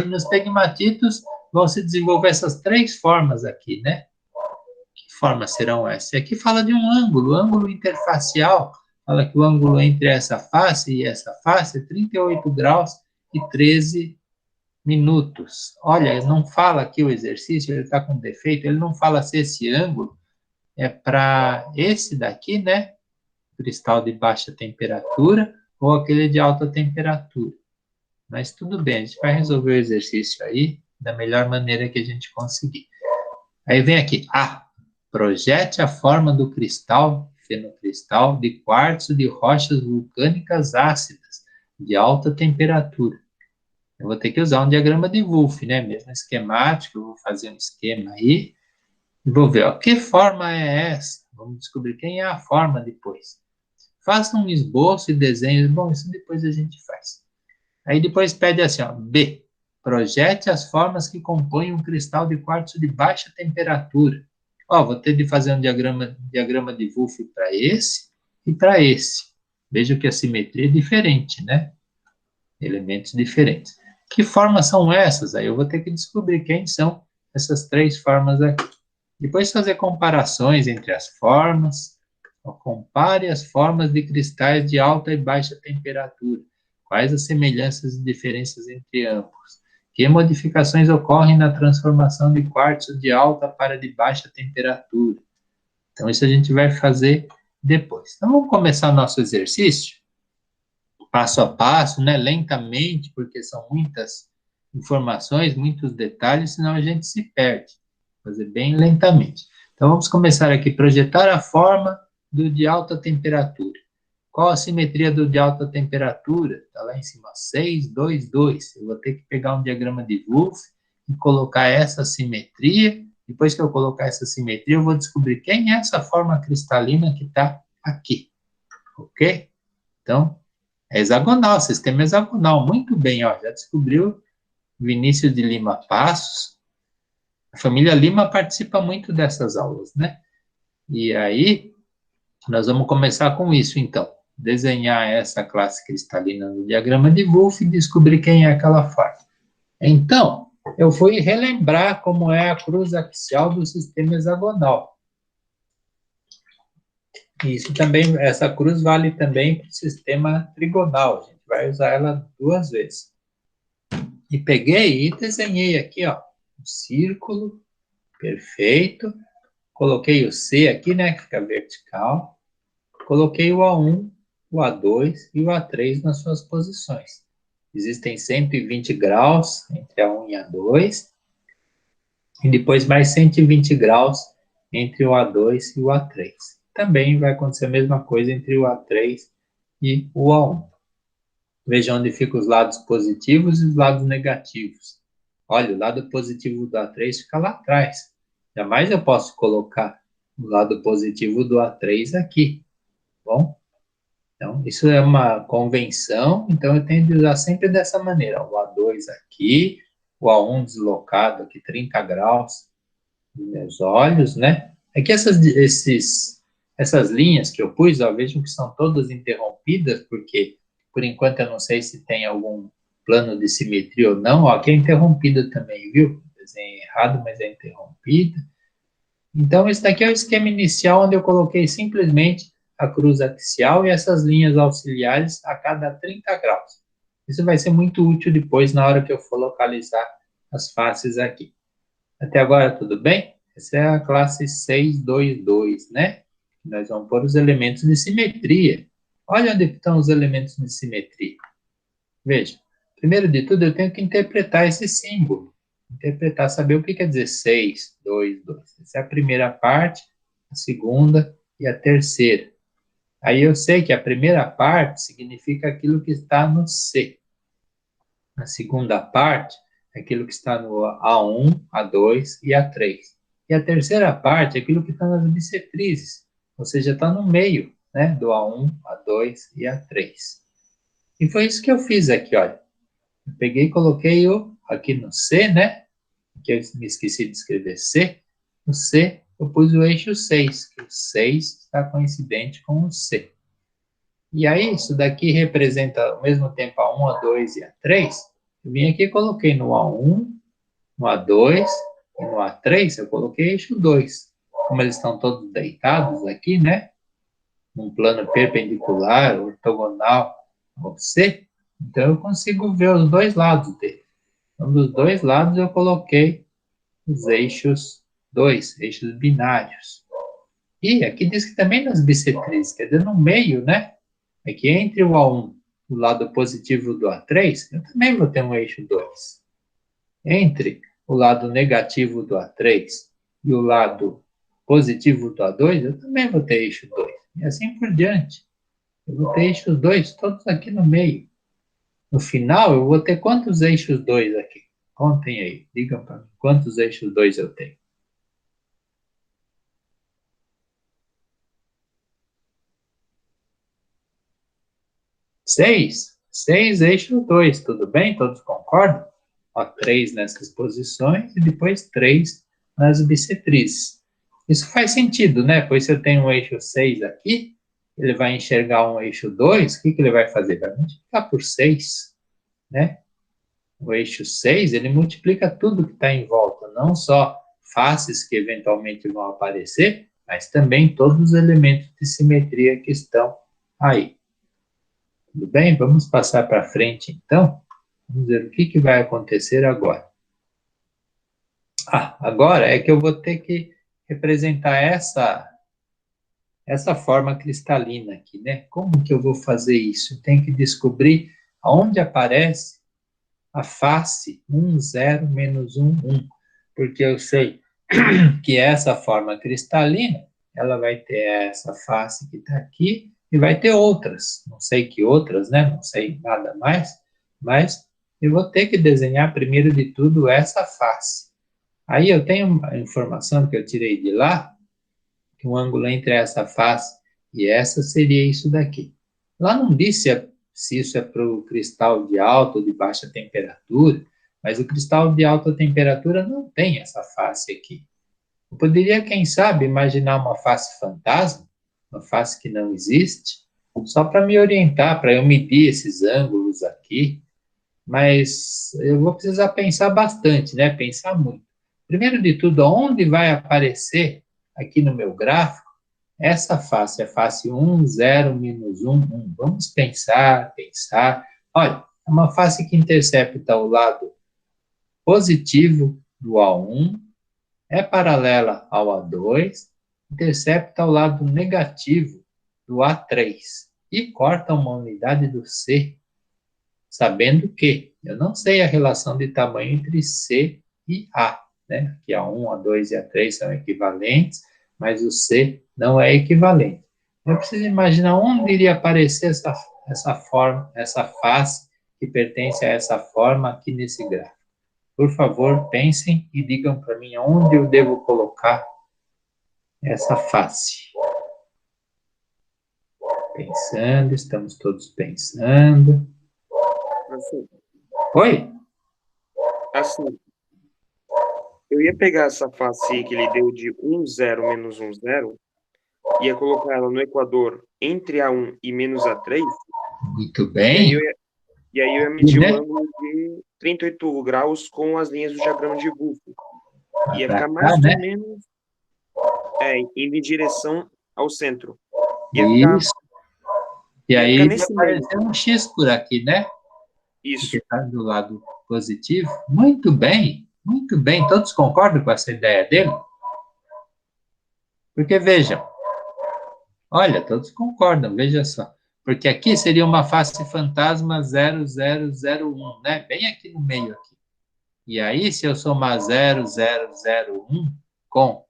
Nos pegmatitos, vão se desenvolver essas três formas aqui, né? Que formas serão essas? Aqui fala de um ângulo, ângulo interfacial. Fala que o ângulo entre essa face e essa face é 38 graus e 13 minutos. Olha, não fala aqui o exercício, ele está com defeito, ele não fala se esse ângulo é para esse daqui, né? Cristal de baixa temperatura ou aquele de alta temperatura. Mas tudo bem, a gente vai resolver o exercício aí da melhor maneira que a gente conseguir. Aí vem aqui, projete a forma do cristal, fenocristal, de quartzo de rochas vulcânicas ácidas, de alta temperatura. Eu vou ter que usar um diagrama de Wolff, né? Mesmo esquemático, eu vou fazer um esquema aí. E vou ver, que forma é essa? Vamos descobrir quem é a forma depois. Faça um esboço e desenho. Bom, isso depois a gente faz. Aí depois pede assim, B. Projete as formas que compõem um cristal de quartzo de baixa temperatura. Vou ter de fazer um diagrama de Wolff para esse e para esse. Veja que a simetria é diferente, né? Elementos diferentes. Que formas são essas? Aí eu vou ter que descobrir quem são essas três formas aqui. Depois fazer comparações entre as formas. Compare as formas de cristais de alta e baixa temperatura. Quais as semelhanças e diferenças entre ambos? Que modificações ocorrem na transformação de quartzo de alta para de baixa temperatura? Então, isso a gente vai fazer depois. Então, vamos começar o nosso exercício, passo a passo, né? Lentamente, porque são muitas informações, muitos detalhes, senão a gente se perde. Vou fazer bem lentamente. Então, vamos começar aqui, projetar a forma do de alta temperatura. Qual a simetria do de alta temperatura? Está lá em cima, 6, 2, 2. Eu vou ter que pegar um diagrama de Wolff e colocar essa simetria. Depois que eu colocar essa simetria, eu vou descobrir quem é essa forma cristalina que está aqui. Ok? Então, é hexagonal, sistema hexagonal. Muito bem, já descobriu Vinícius de Lima Passos. A família Lima participa muito dessas aulas, né? E aí, nós vamos começar com isso, então. Desenhar essa classe cristalina no diagrama de Wolff e descobrir quem é aquela forma. Então, eu fui relembrar como é a cruz axial do sistema hexagonal. Isso também, essa cruz vale também para o sistema trigonal. A gente vai usar ela 2 vezes. E peguei e desenhei aqui, um círculo perfeito. Coloquei o C aqui, né, que fica vertical. Coloquei o A1, o A2 e o A3 nas suas posições. Existem 120 graus entre A1 e A2. E depois mais 120 graus entre o A2 e o A3. Também vai acontecer a mesma coisa entre o A3 e o A1. Veja onde ficam os lados positivos e os lados negativos. Olha, o lado positivo do A3 fica lá atrás. Jamais eu posso colocar o lado positivo do A3 aqui. Bom? Então, isso é uma convenção, então eu tenho de usar sempre dessa maneira. O A2 aqui, o A1 deslocado aqui 30 graus nos meus olhos, né? É que essas linhas que eu pus, vejam que são todas interrompidas, porque por enquanto eu não sei se tem algum plano de simetria ou não. Aqui é interrompida também, viu? Desenhei errado, mas é interrompida. Então, esse daqui é o esquema inicial, onde eu coloquei simplesmente a cruz axial e essas linhas auxiliares a cada 30 graus. Isso vai ser muito útil depois, na hora que eu for localizar as faces aqui. Até agora, tudo bem? Essa é a classe 622, né? Nós vamos pôr os elementos de simetria. Olha onde estão os elementos de simetria. Veja, primeiro de tudo, eu tenho que interpretar esse símbolo. Interpretar, saber o que quer dizer 6, 2, 2. Essa é a primeira parte, a segunda e a terceira. Aí eu sei que a primeira parte significa aquilo que está no C. A segunda parte é aquilo que está no A1, A2 e A3. E a terceira parte é aquilo que está nas bissetrizes, ou seja, está no meio, né, do A1, A2 e A3. E foi isso que eu fiz aqui, olha. Eu peguei e coloquei aqui no C, né, que eu me esqueci de escrever C, o C, eu pus o eixo 6, que o 6 está coincidente com o C. E aí, isso daqui representa ao mesmo tempo a 1, a 2 e a 3. Eu vim aqui e coloquei no A1, no A2 e no A3, eu coloquei eixo 2. Como eles estão todos deitados aqui, né? Num plano perpendicular, ortogonal ao C, então eu consigo ver os dois lados dele. Então, dos dois lados eu coloquei os eixos 2, eixos binários. E aqui diz que também nas bissetrizes, quer dizer, no meio, né? Aqui entre o A1 e o lado positivo do A3, eu também vou ter um eixo 2. Entre o lado negativo do A3 e o lado positivo do A2, eu também vou ter eixo 2. E assim por diante. Eu vou ter eixos 2 todos aqui no meio. No final, eu vou ter quantos eixos 2 aqui? Contem aí, digam para mim, quantos eixos 2 eu tenho? 6. 6 eixos 2, tudo bem? Todos concordam? Ó, 3 nessas posições e depois 3 nas bissetrizes. Isso faz sentido, né? Pois se eu tenho um eixo 6 aqui, ele vai enxergar um eixo 2, o que ele vai fazer? Vai multiplicar por 6, né? O eixo 6, ele multiplica tudo que está em volta, não só faces que eventualmente vão aparecer, mas também todos os elementos de simetria que estão aí. Tudo bem? Vamos passar para frente, então. Vamos ver o que vai acontecer agora. Agora é que eu vou ter que representar essa forma cristalina aqui, né? Como que eu vou fazer isso? Eu tenho que descobrir aonde aparece a face 1, 0, menos 1, 1. Porque eu sei que essa forma cristalina, ela vai ter essa face que está aqui, e vai ter outras, não sei que outras, né? Não sei nada mais, mas eu vou ter que desenhar primeiro de tudo essa face. Aí eu tenho uma informação que eu tirei de lá, que o ângulo entre essa face e essa seria isso daqui. Lá não disse se isso é para o cristal de alta ou de baixa temperatura, mas o cristal de alta temperatura não tem essa face aqui. Eu poderia, quem sabe, imaginar uma face fantasma, uma face que não existe, só para me orientar, para eu medir esses ângulos aqui, mas eu vou precisar pensar bastante, né? Pensar muito. Primeiro de tudo, onde vai aparecer aqui no meu gráfico essa face? É face 1, 0, menos 1, 1. Vamos pensar. Olha, é uma face que intercepta o lado positivo do A1, é paralela ao A2, intercepta o lado negativo do A3 e corta uma unidade do C, sabendo que eu não sei a relação de tamanho entre C e A, né? Que A1, A2 e A3 são equivalentes, mas o C não é equivalente. Eu preciso imaginar onde iria aparecer essa forma, essa face que pertence a essa forma aqui nesse gráfico. Por favor, pensem e digam para mim onde eu devo colocar essa face. Pensando, estamos todos pensando. Assim, Oi? assim, eu ia pegar essa face aí que ele deu de 1, 0, menos 1, 0, ia colocar ela no equador entre A1 e menos A3, Muito e aí bem. eu ia medir Né? o ângulo de 38 graus com as linhas do diagrama de Wolff. Ia Pra ficar cá, mais né? ou menos indo em direção ao centro. Ia ficar, Isso. E ia aí ficar vai nesse meio. aparecer um X por aqui, né? Isso. Porque está do lado positivo. Muito bem, muito bem. Todos concordam com essa ideia dele? Porque vejam, olha, todos concordam, veja só. Porque aqui seria uma face fantasma 0001, né? Bem aqui no meio aqui. E aí, se eu somar 0001 com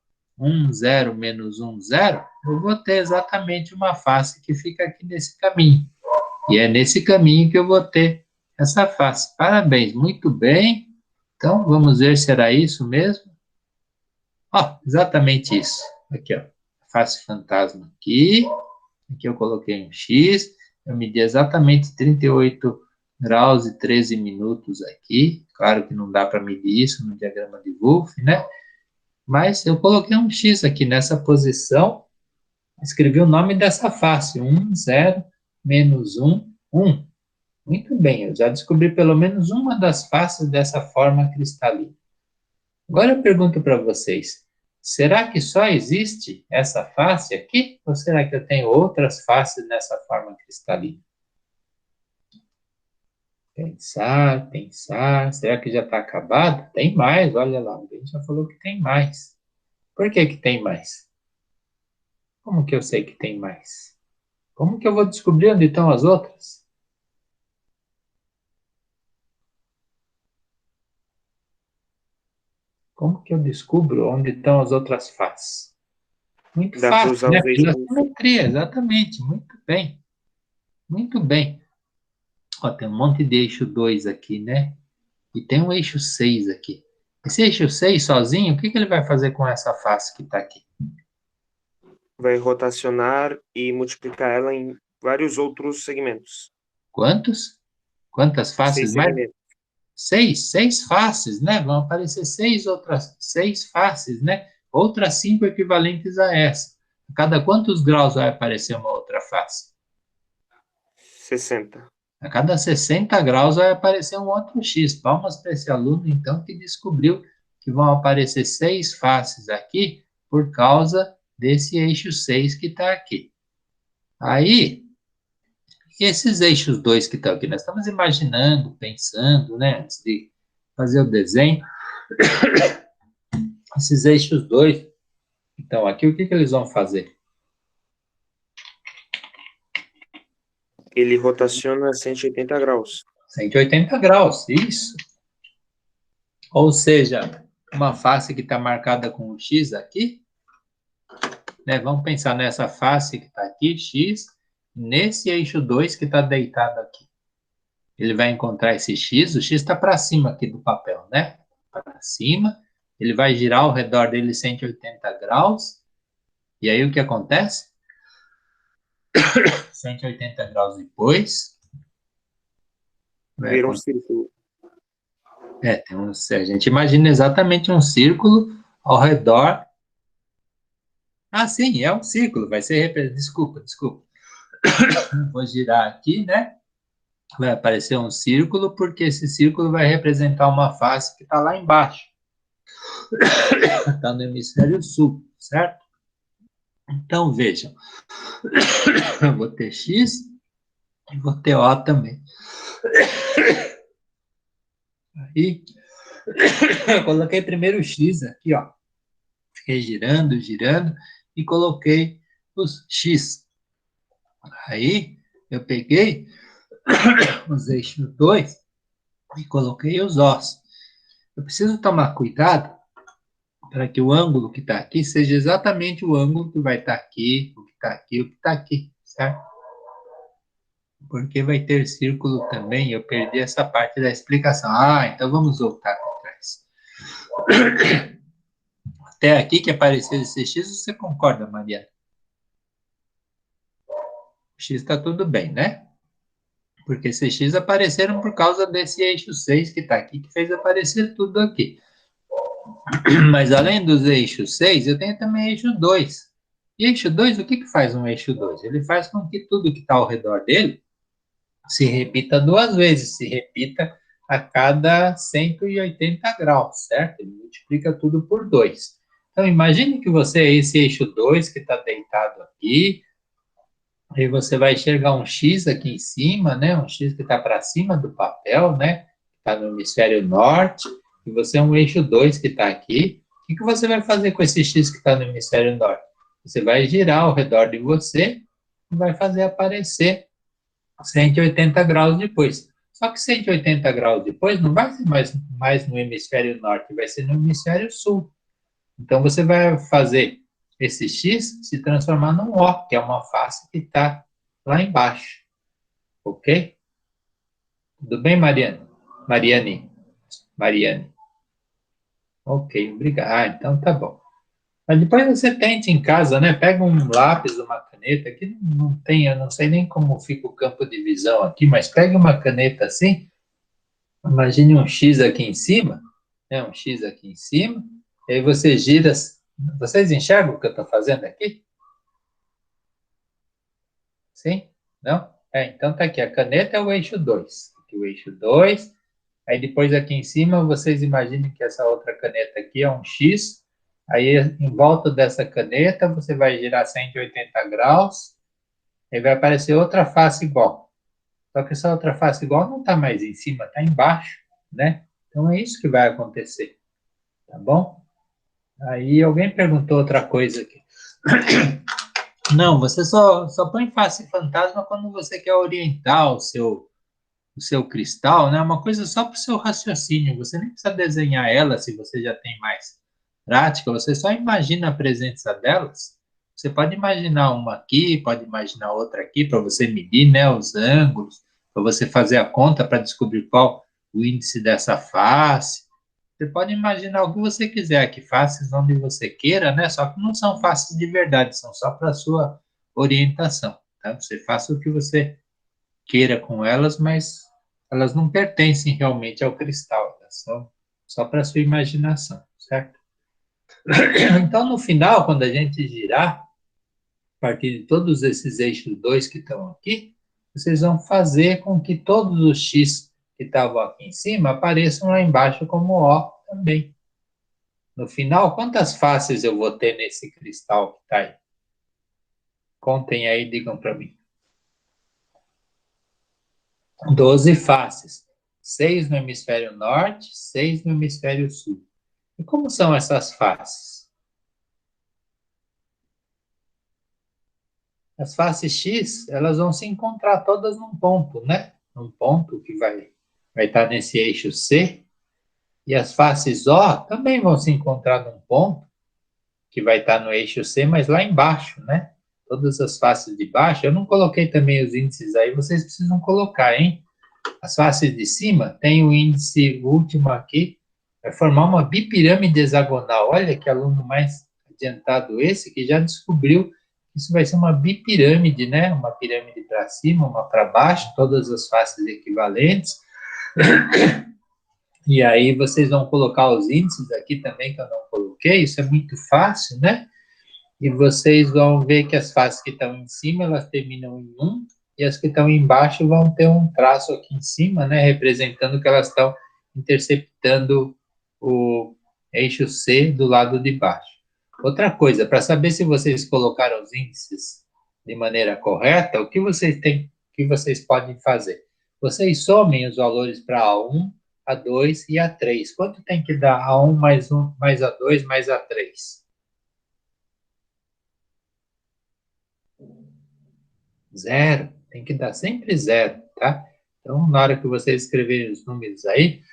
0 menos 0, eu vou ter exatamente uma face que fica aqui nesse caminho. E é nesse caminho que eu vou ter essa face. Parabéns, muito bem. Então, vamos ver se era isso mesmo. Ó, exatamente isso. Aqui, ó, face fantasma aqui. Aqui eu coloquei um X. Eu medi exatamente 38 graus e 13 minutos aqui. Claro que não dá para medir isso no diagrama de Wolff, né? Mas eu coloquei um X aqui nessa posição, escrevi o nome dessa face, 1, 0, menos 1, 1. Muito bem, eu já descobri pelo menos uma das faces dessa forma cristalina. Agora eu pergunto para vocês, será que só existe essa face aqui? Ou será que eu tenho outras faces nessa forma cristalina? Pensar, pensar, será que já está acabado? Tem mais, olha lá, alguém já falou que tem mais. Por que que tem mais? Como que eu sei que tem mais? Como que eu vou descobrir onde estão as outras? Como que eu descubro onde estão as outras faces? Muito Dá para fácil, usar né? os Pela eixos. simetria, exatamente. Muito bem. Muito bem. Ó, tem um monte de eixo 2 aqui, né? E tem um eixo 6 aqui. Esse eixo 6 sozinho, o que que ele vai fazer com essa face que está aqui? Vai rotacionar e multiplicar ela em vários outros segmentos. Quantos? Quantas faces 6 mais? segmentos. Seis faces, né? Vão aparecer seis faces, né? Outras 5 equivalentes a essa. A cada quantos graus vai aparecer uma outra face? 60. A cada 60 graus vai aparecer um outro X. Palmas para esse aluno, então, que descobriu que vão aparecer 6 faces aqui por causa desse eixo 6 que está aqui. Aí, esses eixos 2 que estão aqui, nós estamos imaginando, pensando, né, antes de fazer o desenho, esses eixos 2, então aqui o que que eles vão fazer? Ele rotaciona 180 graus. 180 graus, isso. Ou seja, uma face que está marcada com um X aqui, né, vamos pensar nessa face que está aqui, X, nesse eixo 2 que está deitado aqui. Ele vai encontrar esse X, o X está para cima aqui do papel, né? Para cima, ele vai girar ao redor dele 180 graus, e aí o que acontece? 180 graus depois. Vira um círculo. A gente imagina exatamente um círculo ao redor. Ah, sim, é um círculo, vai ser. Desculpa. Vou girar aqui, né? Vai aparecer um círculo, porque esse círculo vai representar uma face que está lá embaixo. Está no hemisfério sul, certo? Então, vejam. Eu vou ter X e vou ter O também. Aí, eu coloquei primeiro o X aqui, ó. Fiquei girando, e coloquei os X. Aí, eu peguei os eixos 2 e coloquei os Os. Eu preciso tomar cuidado para que o ângulo que está aqui seja exatamente o ângulo que vai estar aqui, o que está aqui, o que está aqui, certo? Porque vai ter círculo também, eu perdi essa parte da explicação. Ah, então vamos voltar para trás. Até aqui que apareceu esse X, você concorda, Mariana? O X está tudo bem, né? Porque esses X apareceram por causa desse eixo 6 que está aqui, que fez aparecer tudo aqui. Mas além dos eixos 6, eu tenho também eixo 2. E eixo 2, o que faz um eixo 2? Ele faz com que tudo que está ao redor dele se repita 2 vezes, se repita a cada 180 graus, certo? Ele multiplica tudo por 2. Então, imagine que você é esse eixo 2 que está deitado aqui, aí você vai enxergar um X aqui em cima, né? Um X que está para cima do papel, né? Está no hemisfério norte, e você é um eixo 2 que está aqui. O que você vai fazer com esse X que está no hemisfério norte? Você vai girar ao redor de você e vai fazer aparecer 180 graus depois. Só que 180 graus depois não vai ser mais no hemisfério norte, vai ser no hemisfério sul. Então, você vai fazer esse X se transformar num O, que é uma face que está lá embaixo. Ok? Tudo bem, Mariane? Mariane. Ok, obrigado. Ah, então tá bom. Mas depois você tente em casa, né? Pega um lápis, uma caneta, aqui não tem, eu não sei nem como fica o campo de visão aqui, mas pegue uma caneta assim, imagine um X aqui em cima, né? Um X aqui em cima, E aí você gira... Vocês enxergam o que eu estou fazendo aqui? Sim? Não? Então tá aqui, a caneta é o eixo 2. Aqui o eixo 2. Aí depois aqui em cima, vocês imaginem que essa outra caneta aqui é um X. Aí em volta dessa caneta, você vai girar 180 graus. Aí vai aparecer outra face igual. Só que essa outra face igual não está mais em cima, está embaixo, né? Então é isso que vai acontecer, tá bom? Aí alguém perguntou outra coisa aqui. Não, você só põe face fantasma quando você quer orientar o seu cristal, né? Uma coisa só para o seu raciocínio. Você nem precisa desenhar ela se você já tem mais prática. Você só imagina a presença delas. Você pode imaginar uma aqui, pode imaginar outra aqui para você medir, né, os ângulos, para você fazer a conta para descobrir qual o índice dessa face. Você pode imaginar o que você quiser aqui, faces onde você queira, né? Só que não são faces de verdade, são só para sua orientação, tá? Você faça o que você queira com elas, mas elas não pertencem realmente ao cristal, elas são só para sua imaginação, certo? Então, no final, quando a gente girar, a partir de todos esses eixos 2 que estão aqui, vocês vão fazer com que todos os X que estavam aqui em cima apareçam lá embaixo como O também. No final, quantas faces eu vou ter nesse cristal que está aí? Contem aí, digam para mim. 12 faces. 6 no hemisfério norte, 6 no hemisfério sul. E como são essas faces? As faces X, elas vão se encontrar todas num ponto, né? Num ponto que vai estar nesse eixo C. E as faces O também vão se encontrar num ponto que vai estar no eixo C, mas lá embaixo, né? Todas as faces de baixo. Eu não coloquei também os índices aí, vocês precisam colocar, hein? As faces de cima tem o índice último aqui, vai formar uma bipirâmide hexagonal. Olha que aluno mais adiantado esse, que já descobriu que isso vai ser uma bipirâmide, né? Uma pirâmide para cima, uma para baixo, todas as faces equivalentes. E aí vocês vão colocar os índices aqui também, que eu não coloquei, isso é muito fácil, né? E vocês vão ver que as faces que estão em cima, elas terminam em 1, e as que estão embaixo vão ter um traço aqui em cima, né, representando que elas estão interceptando o eixo C do lado de baixo. Outra coisa, para saber se vocês colocaram os índices de maneira correta, o que vocês podem fazer? Vocês somem os valores para A1, A2 e A3. Quanto tem que dar A1 mais 1 mais A2 mais A3? 0, tem que dar sempre 0, tá? Então, na hora que vocês escreverem os números aí,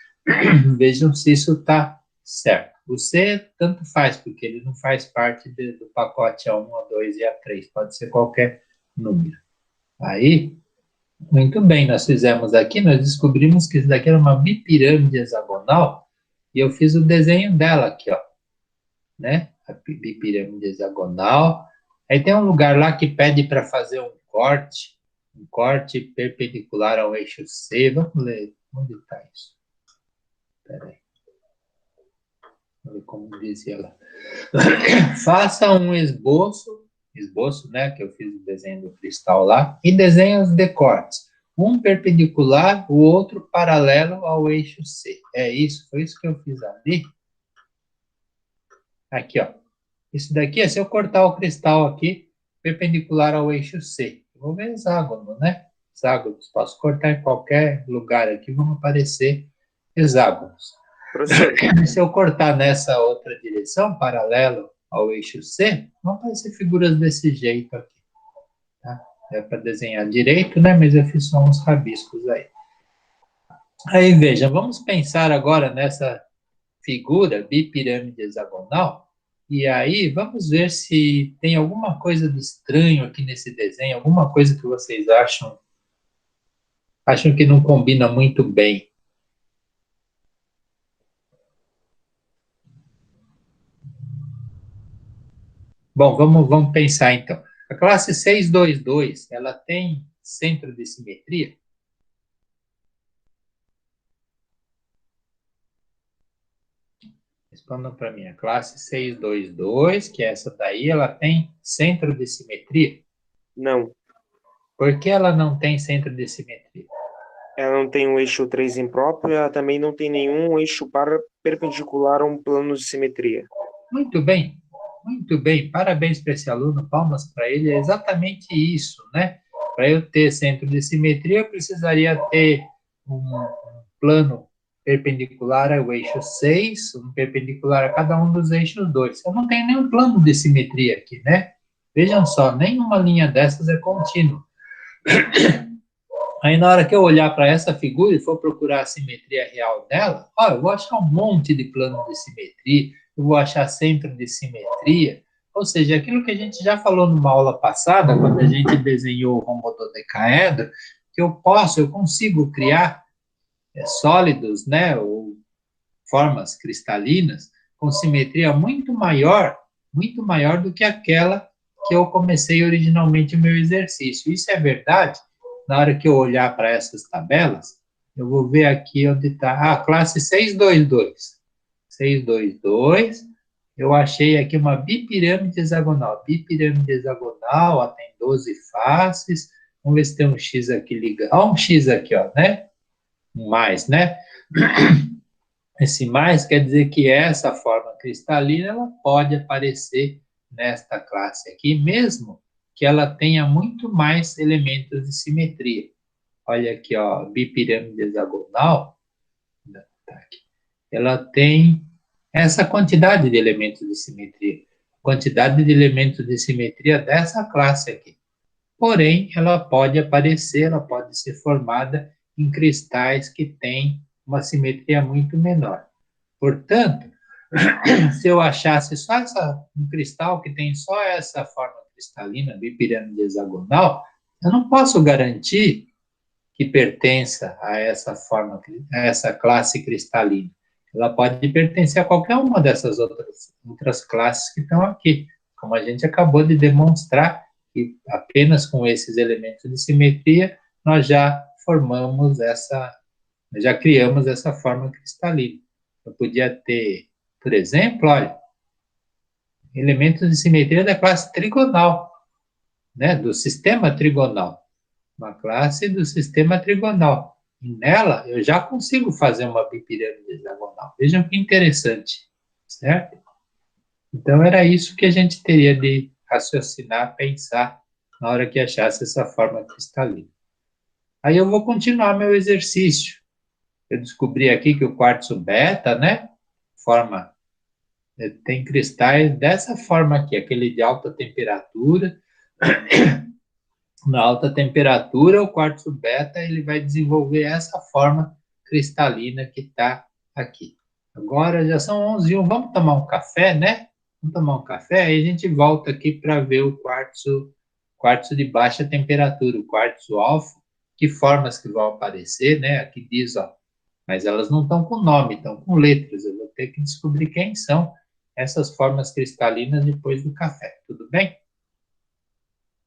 vejam se isso está certo. O C tanto faz, porque ele não faz parte do pacote A1, A2 e A3, pode ser qualquer número. Aí, muito bem, nós fizemos aqui, nós descobrimos que isso daqui era uma bipirâmide hexagonal, e eu fiz o desenho dela aqui, ó, né? A bipirâmide hexagonal. Aí tem um lugar lá que pede para fazer um corte perpendicular ao eixo C. Vamos ler, onde está isso? Espera aí. Vamos ver como dizia lá. Faça um esboço, né, que eu fiz o desenho do cristal lá, e desenhe os decortes. Um perpendicular, o outro paralelo ao eixo C. É isso, foi isso que eu fiz ali. Aqui, ó. Isso daqui é se eu cortar o cristal aqui, perpendicular ao eixo C. Eu vou ver hexágono, né? Hexágonos. Posso cortar em qualquer lugar aqui, vão aparecer hexágonos. Professor, Se eu cortar nessa outra direção, paralelo ao eixo C, vão aparecer figuras desse jeito aqui. Tá? É para desenhar direito, né? Mas eu fiz só uns rabiscos aí. Aí, veja, vamos pensar agora nessa figura bipirâmide hexagonal. E aí, vamos ver se tem alguma coisa de estranho aqui nesse desenho, alguma coisa que vocês acham que não combina muito bem. Bom, vamos pensar então. A classe 622, ela tem centro de simetria? Respondam para mim. A classe 622, que é essa daí, ela tem centro de simetria? Não. Por que ela não tem centro de simetria? Ela não tem um eixo 3 impróprio, ela também não tem nenhum eixo perpendicular a um plano de simetria. Muito bem, muito bem. Parabéns para esse aluno, palmas para ele. É exatamente isso, né? Para eu ter centro de simetria, eu precisaria ter um plano perpendicular ao eixo 6, um perpendicular a cada um dos eixos 2. Eu não tenho nenhum plano de simetria aqui, né? Vejam só, nenhuma linha dessas é contínua. Aí, na hora que eu olhar para essa figura e for procurar a simetria real dela, ó, eu vou achar um monte de plano de simetria, eu vou achar centro de simetria, ou seja, aquilo que a gente já falou numa aula passada, quando a gente desenhou o rombododecaedro, que eu consigo criar sólidos, né, ou formas cristalinas com simetria muito maior do que aquela que eu comecei originalmente o meu exercício. Isso é verdade? Na hora que eu olhar para essas tabelas, eu vou ver aqui onde está. Ah, classe 622. 622. Eu achei aqui uma bipirâmide hexagonal. Bipirâmide hexagonal, ó, tem 12 faces. Vamos ver se tem um X aqui ligado. Ó, um X aqui, ó, né? Um mais, né? Esse mais quer dizer que essa forma cristalina ela pode aparecer nesta classe aqui, mesmo que ela tenha muito mais elementos de simetria. Olha aqui, ó, bipirâmide hexagonal, tá aqui. Ela tem essa quantidade de elementos de simetria, quantidade de elementos de simetria dessa classe aqui. Porém, ela pode aparecer, ela pode ser formada em cristais que têm uma simetria muito menor. Portanto, se eu achasse só um cristal que tem só essa forma cristalina, bipirâmide hexagonal, eu não posso garantir que pertença a essa forma, a essa classe cristalina. Ela pode pertencer a qualquer uma dessas outras classes que estão aqui, como a gente acabou de demonstrar, que apenas com esses elementos de simetria nós já já criamos essa forma cristalina. Eu podia ter, por exemplo, olha, elementos de simetria da classe trigonal, né, do sistema trigonal. Uma classe do sistema trigonal. E nela, eu já consigo fazer uma bipirâmide hexagonal. Vejam que interessante, certo? Então, era isso que a gente teria de raciocinar, pensar, na hora que achasse essa forma cristalina. Aí eu vou continuar meu exercício. Eu descobri aqui que o quartzo beta, né, forma tem cristais dessa forma aqui, aquele de alta temperatura. Na alta temperatura, o quartzo beta ele vai desenvolver essa forma cristalina que está aqui. Agora já são 11h01, vamos tomar um café, né? Vamos tomar um café, aí a gente volta aqui para ver o quartzo de baixa temperatura, o quartzo alfa, que formas que vão aparecer, né? Aqui diz, ó, mas elas não estão com nome, estão com letras. Eu vou ter que descobrir quem são essas formas cristalinas depois do café, tudo bem?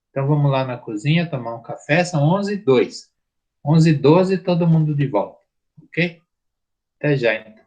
Então vamos lá na cozinha tomar um café, são 11h02. 11h12, todo mundo de volta, ok? Até já, então.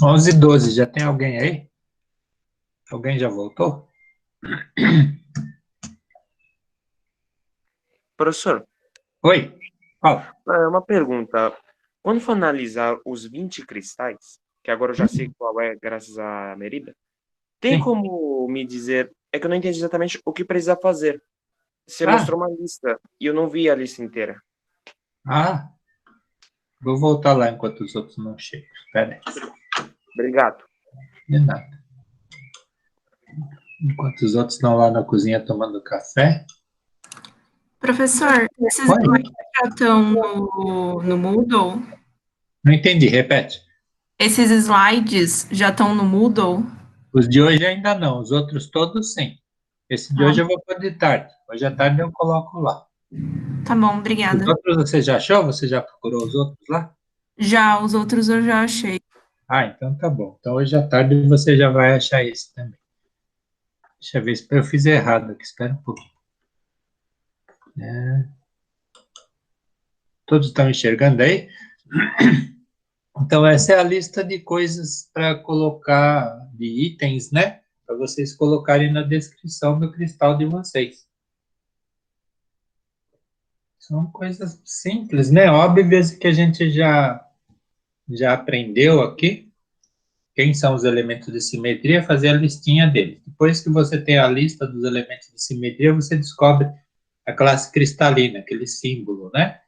11h12, já tem alguém aí? Alguém já voltou? Professor, Oi? Fala. uma pergunta. Quando for analisar os 20 cristais, que agora eu já sei qual é, graças à Merida, tem Sim. como me dizer... É que eu não entendi exatamente o que precisa fazer. Você Ah. mostrou uma lista e eu não vi a lista inteira. Ah, vou voltar lá enquanto os outros não chegam. Espera aí. Obrigado. De nada. Enquanto os outros estão lá na cozinha tomando café. Professor, esses Oi? slides já estão no Moodle? Não entendi, repete. Esses slides já estão no Moodle? Os de hoje ainda não, os outros todos sim. Esse de Ah, hoje eu vou pôr de tarde. Hoje à tarde eu coloco lá. tá bom, Os obrigada. outros você já achou? Você já procurou os outros lá? Já, os outros eu já achei. Ah, então tá bom. Então hoje à tarde você já vai achar esse também. Deixa eu ver se eu fiz errado aqui. Espera um pouquinho. Todos estão enxergando aí? Então, essa é a lista de coisas para colocar, de itens, né? Para vocês colocarem na descrição do cristal de vocês. São coisas simples, né? Óbvias que a gente já aprendeu aqui. Quem são os elementos de simetria? Fazer a listinha deles. Depois que você tem a lista dos elementos de simetria, você descobre a classe cristalina, aquele símbolo, né?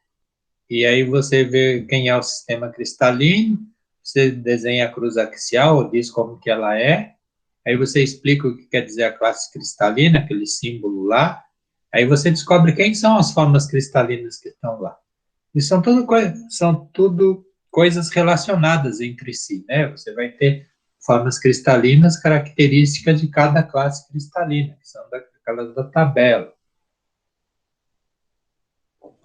E aí você vê quem é o sistema cristalino, você desenha a cruz axial, diz como que ela é, aí você explica o que quer dizer a classe cristalina, aquele símbolo lá, aí você descobre quem são as formas cristalinas que estão lá. E são tudo coisas relacionadas entre si, né? Você vai ter formas cristalinas características de cada classe cristalina, que são aquelas da tabela.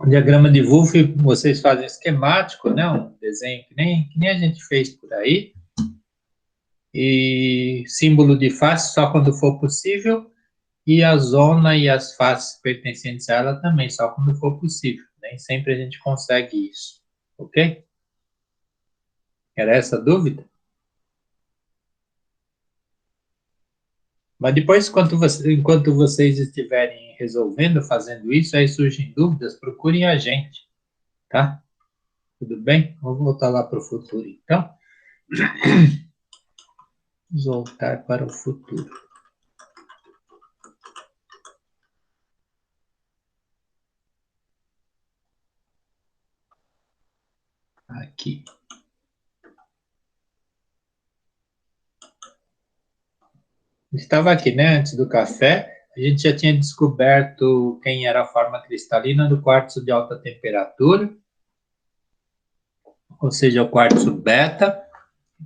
O diagrama de Wolff, vocês fazem esquemático, né? Um desenho que nem a gente fez por aí. E símbolo de face só quando for possível. E a zona e as faces pertencentes a ela também, só quando for possível. Nem sempre a gente consegue isso. Ok? Era essa a dúvida? Mas depois, enquanto vocês estiverem resolvendo, fazendo isso, aí surgem dúvidas, procurem a gente, tá? Tudo bem? Vamos voltar lá para o futuro, então. Vamos voltar para o futuro. aqui. Estava aqui, né? Antes do café, a gente já tinha descoberto quem era a forma cristalina do quartzo de alta temperatura, ou seja, o quartzo beta,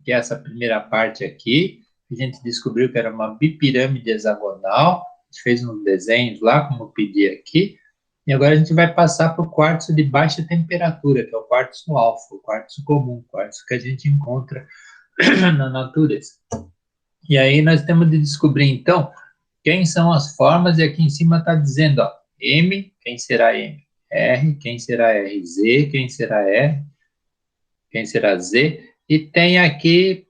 que é essa primeira parte aqui. A gente descobriu que era uma bipirâmide hexagonal. A gente fez uns desenhos lá, como eu pedi aqui. E agora a gente vai passar para o quartzo de baixa temperatura, que é o quartzo alfa, o quartzo comum, o quartzo que a gente encontra na natureza. E aí nós temos de descobrir, então, quem são as formas, e aqui em cima está dizendo, ó, M, quem será M? R, quem será R? Z, quem será R? Quem será Z? E tem aqui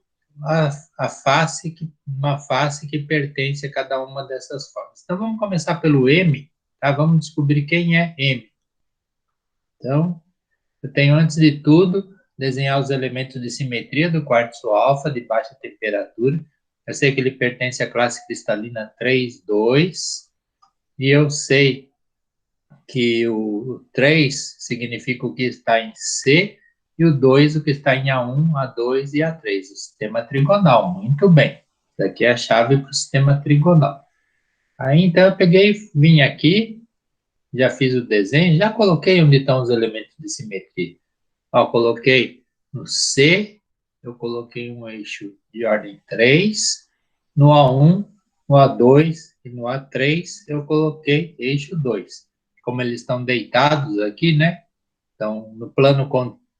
a face, uma face que pertence a cada uma dessas formas. Então, vamos começar pelo M, tá? Vamos descobrir quem é M. Então, eu tenho, antes de tudo, desenhar os elementos de simetria do quartzo alfa de baixa temperatura. Eu sei que ele pertence à classe cristalina 3, 2, e eu sei que o 3 significa o que está em C, e o 2 o que está em A1, A2 e A3, o sistema trigonal. Muito bem, isso aqui é a chave para o sistema trigonal. Aí, então, eu peguei, vim aqui, já fiz o desenho, já coloquei onde estão os elementos de simetria. Ó, coloquei no C, eu coloquei um eixo de ordem 3, no A1, no A2 e no A3 eu coloquei eixo 2. Como eles estão deitados aqui, né? Estão no plano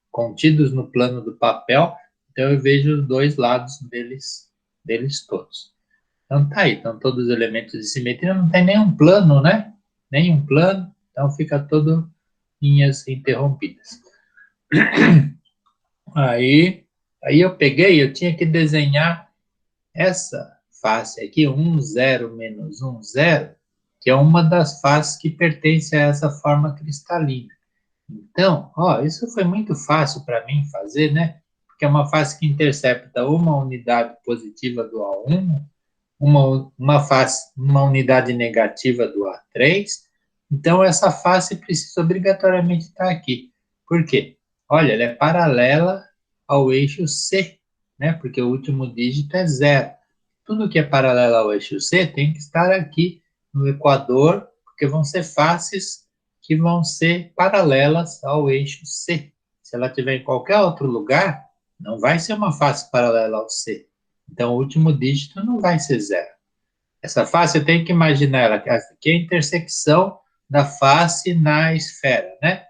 contidos no plano do papel, então eu vejo os dois lados deles todos. Então tá aí, estão todos os elementos de simetria, não tem nenhum plano, né? Nenhum plano, então fica todo linhas interrompidas. Aí eu peguei, eu tinha que desenhar essa face aqui, 1, 0, menos 1, 0, que é uma das faces que pertence a essa forma cristalina. Então, ó, isso foi muito fácil para mim fazer, né? Porque é uma face que intercepta uma unidade positiva do A1, uma unidade negativa do A3. Então, essa face precisa obrigatoriamente estar aqui. Por quê? Olha, ela é paralela ao eixo C, né? Porque o último dígito é 0. Tudo que é paralelo ao eixo C tem que estar aqui no equador, porque vão ser faces que vão ser paralelas ao eixo C. Se ela estiver em qualquer outro lugar, não vai ser uma face paralela ao C. Então, o último dígito não vai ser 0. Essa face, eu tenho que imaginar ela, que é a intersecção da face na esfera, né?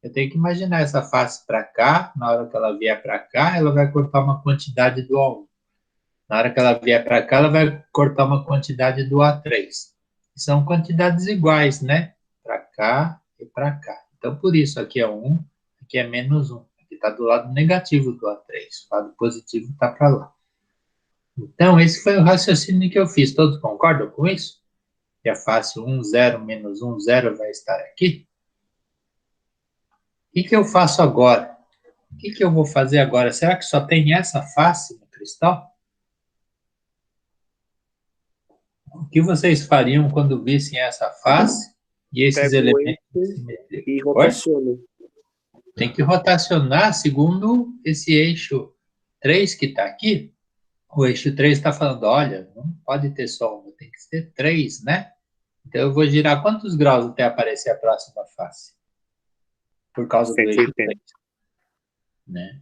Eu tenho que imaginar essa face para cá, na hora que ela vier para cá, ela vai cortar uma quantidade do A1. Na hora que ela vier para cá, ela vai cortar uma quantidade do A3. São quantidades iguais, né? Para cá e para cá. Então, por isso, aqui é 1, aqui é menos 1. Aqui está do lado negativo do A3. O lado positivo está para lá. Então, esse foi o raciocínio que eu fiz. Todos concordam com isso? Que a face 1, 0, menos 1, 0 vai estar aqui? O que eu faço agora? O que eu vou fazer agora? Será que só tem essa face no cristal? O que vocês fariam quando vissem essa face e esses Pega o elementos de eixo simetria? e rotaciona. Tem que rotacionar segundo esse eixo 3 que está aqui. O eixo 3 está falando, olha, não pode ter só uma, tem que ser 3, né? Então eu vou girar quantos graus até aparecer a próxima face? Por causa do eixo 3, 180. né?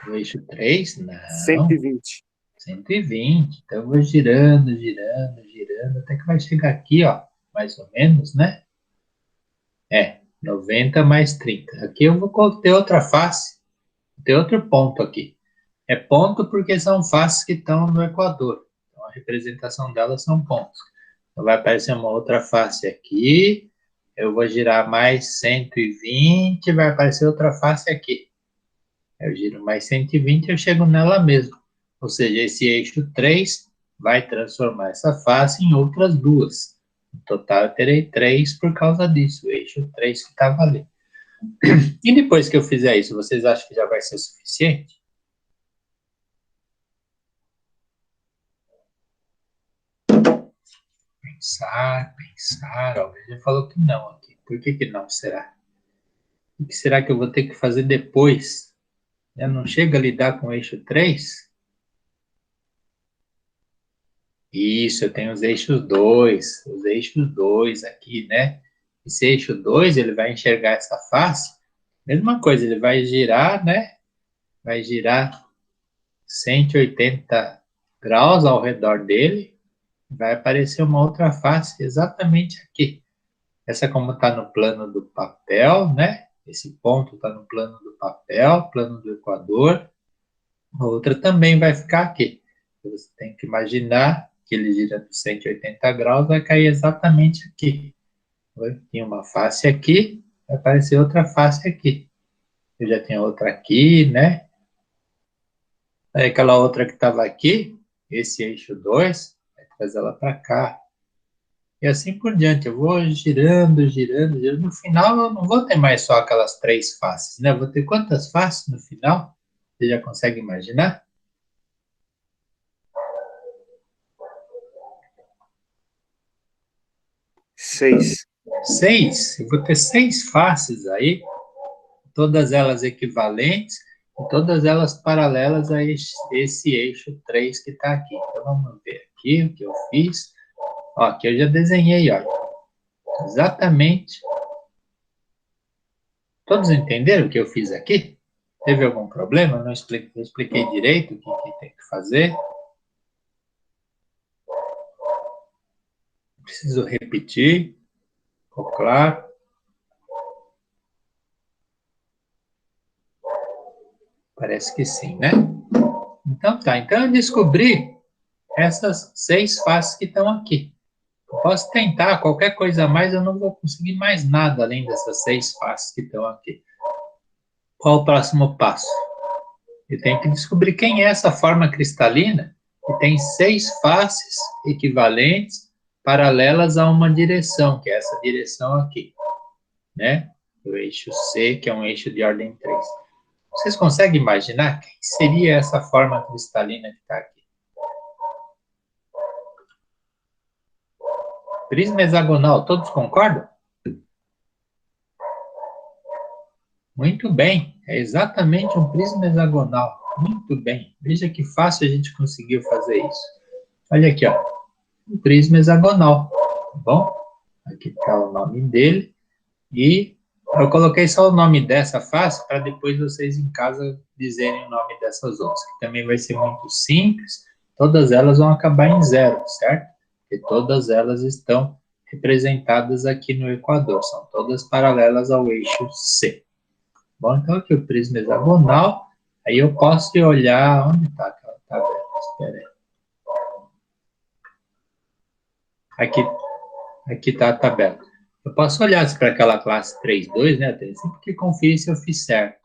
O eixo 3, não. 120. 120. Então eu vou girando, girando, girando, até que vai chegar aqui, ó, mais ou menos, né? 90 mais 30. Aqui eu vou ter outra face, ter outro ponto aqui. É ponto porque são faces que estão no equador. Então a representação delas são pontos. Então vai aparecer uma outra face aqui, eu vou girar mais 120, vai aparecer outra face aqui. Eu giro mais 120 e eu chego nela mesmo. Ou seja, esse eixo 3 vai transformar essa face em outras duas. No total, eu terei 3 por causa disso, o eixo 3 que estava ali. E depois que eu fizer isso, vocês acham que já vai ser suficiente? Pensar. Alguém já falou que não aqui. Por que não será? O que será que eu vou ter que fazer depois Já não chega a lidar com o eixo 3? Isso, eu tenho os eixos 2 aqui, né? Esse eixo 2, ele vai enxergar essa face. Mesma coisa, ele vai girar, né? Vai girar 180 graus ao redor dele. Vai aparecer uma outra face exatamente aqui. Essa como está no plano do papel, né? Esse ponto está no plano do papel, plano do equador. A outra também vai ficar aqui. Você tem que imaginar que ele gira de 180 graus, vai cair exatamente aqui. Tem uma face aqui, vai aparecer outra face aqui. Eu já tenho outra aqui, né? Aí aquela outra que estava aqui, esse eixo 2, vai trazer ela para cá. E assim por diante, eu vou girando, girando, girando. No final, eu não vou ter mais só aquelas 3 faces, né? Eu vou ter quantas faces no final? Você já consegue imaginar? 6. 6. Eu vou ter 6 faces aí, todas elas equivalentes, e todas elas paralelas a esse eixo 3 que está aqui. Então, vamos ver aqui o que eu fiz. Ó, aqui eu já desenhei, ó. Exatamente. Todos entenderam o que eu fiz aqui? Teve algum problema? Eu não expliquei direito o que tem que fazer. Preciso repetir. Ficou claro? Parece que sim, né? Então tá. Então eu descobri essas 6 faces que estão aqui. Eu posso tentar qualquer coisa a mais, eu não vou conseguir mais nada além dessas 6 faces que estão aqui. Qual o próximo passo? Eu tenho que descobrir quem é essa forma cristalina que tem 6 faces equivalentes, paralelas a uma direção, que é essa direção aqui, né? O eixo C, que é um eixo de ordem 3. Vocês conseguem imaginar quem seria essa forma cristalina que está aqui? Prisma hexagonal, todos concordam? Muito bem, é exatamente um prisma hexagonal. Muito bem, veja que fácil a gente conseguiu fazer isso. Olha aqui, ó, um prisma hexagonal, tá bom? Aqui está o nome dele, e eu coloquei só o nome dessa face para depois vocês em casa dizerem o nome dessas outras, que também vai ser muito simples, todas elas vão acabar em 0, certo? Porque todas elas estão representadas aqui no equador, são todas paralelas ao eixo C. Bom, então aqui o prisma hexagonal, aí eu posso olhar, onde está aquela tabela? Espera aí. Aqui está a tabela. Eu posso olhar para aquela classe 3.2, né? Tem sempre que conferir se eu fiz certo.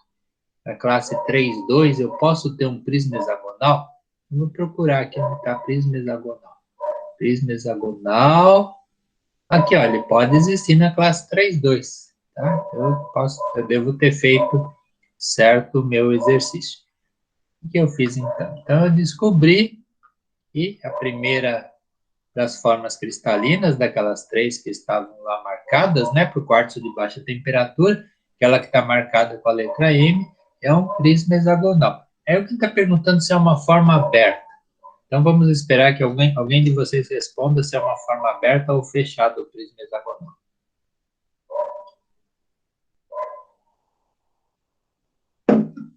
Na classe 3.2, eu posso ter um prisma hexagonal? Eu vou procurar aqui onde está prisma hexagonal. Prisma hexagonal. Aqui, ó, ele pode existir na classe 3.2. Tá? Eu devo ter feito certo o meu exercício. O que eu fiz então? Então, eu descobri que a primeira das formas cristalinas, daquelas 3 que estavam lá marcadas, né, para o quartzo de baixa temperatura, aquela que está marcada com a letra M, é um prisma hexagonal. Aí alguém está perguntando se é uma forma aberta. Então, vamos esperar que alguém de vocês responda se é uma forma aberta ou fechada o prisma hexagonal.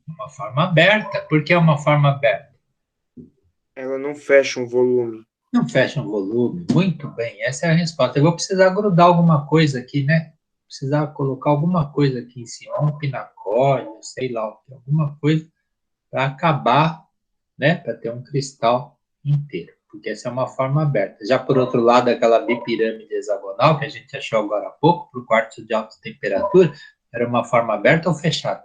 Uma forma aberta. Por que é uma forma aberta? Ela não fecha um volume. Não fecha um volume. Muito bem, essa é a resposta. Eu vou precisar grudar alguma coisa aqui, né? Precisar colocar alguma coisa aqui em cima, um pinacóleo, sei lá, alguma coisa para acabar, né? Para ter um cristal inteiro. Porque essa é uma forma aberta. Já por outro lado, aquela bipirâmide hexagonal que a gente achou agora há pouco, para o quartzo de alta temperatura, era uma forma aberta ou fechada?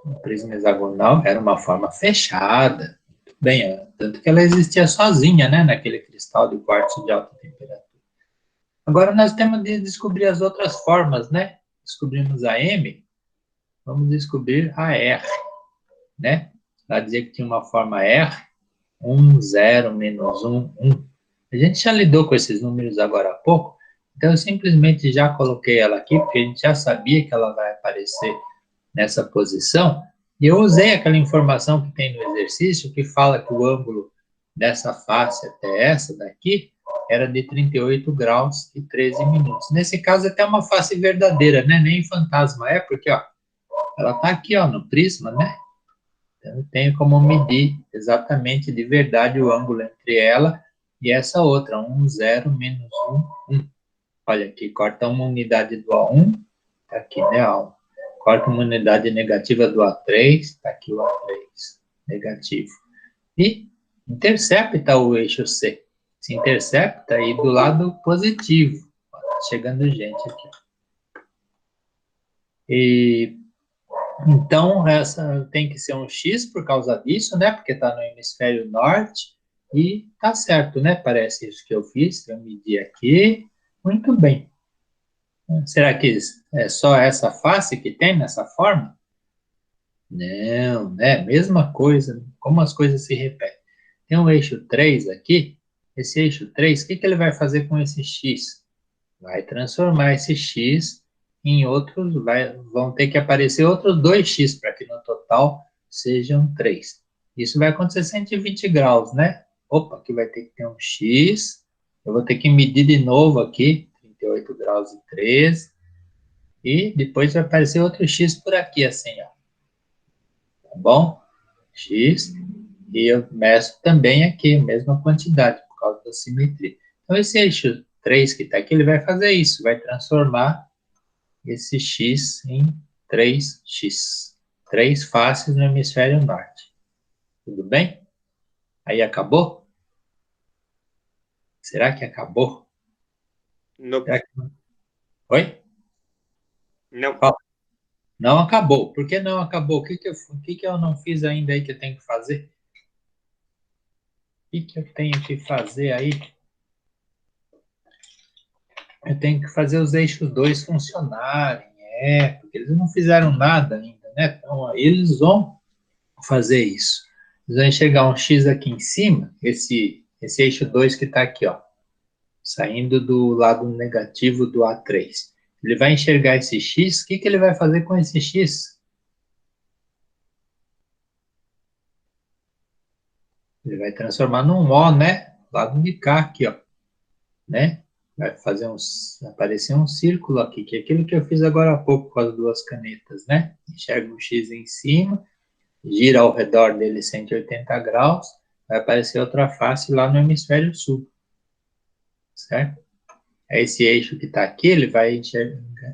O prisma hexagonal era uma forma fechada. Bem, tanto que ela existia sozinha, né, naquele cristal de quartzo de alta temperatura. Agora nós temos de descobrir as outras formas, né? Descobrimos a M, vamos descobrir a R, né? Ela dizia que tinha uma forma R, 1, 0, menos 1, 1. A gente já lidou com esses números agora há pouco, então eu simplesmente já coloquei ela aqui, porque a gente já sabia que ela vai aparecer nessa posição, e eu usei aquela informação que tem no exercício, que fala que o ângulo dessa face até essa daqui era de 38 graus e 13 minutos. Nesse caso, até uma face verdadeira, né? Nem fantasma é, porque, ó, ela tá aqui, ó, no prisma, né? Então, eu tenho como medir exatamente de verdade o ângulo entre ela e essa outra, 1, 0, menos 1, 1. Olha aqui, corta uma unidade do A1, tá aqui, né, A1. Corta uma unidade negativa do A3, tá aqui o A3, negativo. E intercepta o eixo C. Se intercepta aí do lado positivo. Ó, tá chegando gente aqui. E então, essa tem que ser um X por causa disso, né? Porque está no hemisfério norte. E tá certo, né? Parece isso que eu fiz. Eu medi aqui. Muito bem. Será que é só essa face que tem nessa forma? Não, né? Mesma coisa. Como as coisas se repetem. Tem um eixo 3 aqui. Esse eixo 3, o que ele vai fazer com esse X? Vai transformar esse X em outros, vão ter que aparecer outros 2x para que no total sejam 3. Isso vai acontecer 120 graus, né? Opa, aqui vai ter que ter um x. Eu vou ter que medir de novo aqui, 38 graus e 13. E depois vai aparecer outro x por aqui, assim, ó. Tá bom? X. E eu meço também aqui, a mesma quantidade, por causa da simetria. Então, esse eixo 3 que está aqui, ele vai fazer isso, vai transformar esse x em 3x. 3 faces no hemisfério norte. Tudo bem? Aí acabou? Será que acabou? Não. Será que... Oi? Não. Não acabou. Por que não acabou? O que eu não fiz ainda aí que eu tenho que fazer? O que eu tenho que fazer aí? Eu tenho que fazer os eixos 2 funcionarem. Porque eles não fizeram nada ainda, né? Então, eles vão fazer isso. Eles vão enxergar um X aqui em cima, esse eixo 2 que está aqui, ó, saindo do lado negativo do A3. Ele vai enxergar esse X, o que ele vai fazer com esse X? Ele vai transformar num O, né? Lado de cá aqui, ó, né? Vai fazer aparecer um círculo aqui, que é aquilo que eu fiz agora há pouco com as duas canetas, né? Enxerga um X em cima, gira ao redor dele 180 graus, vai aparecer outra face lá no hemisfério sul, certo? Esse eixo que está aqui, ele vai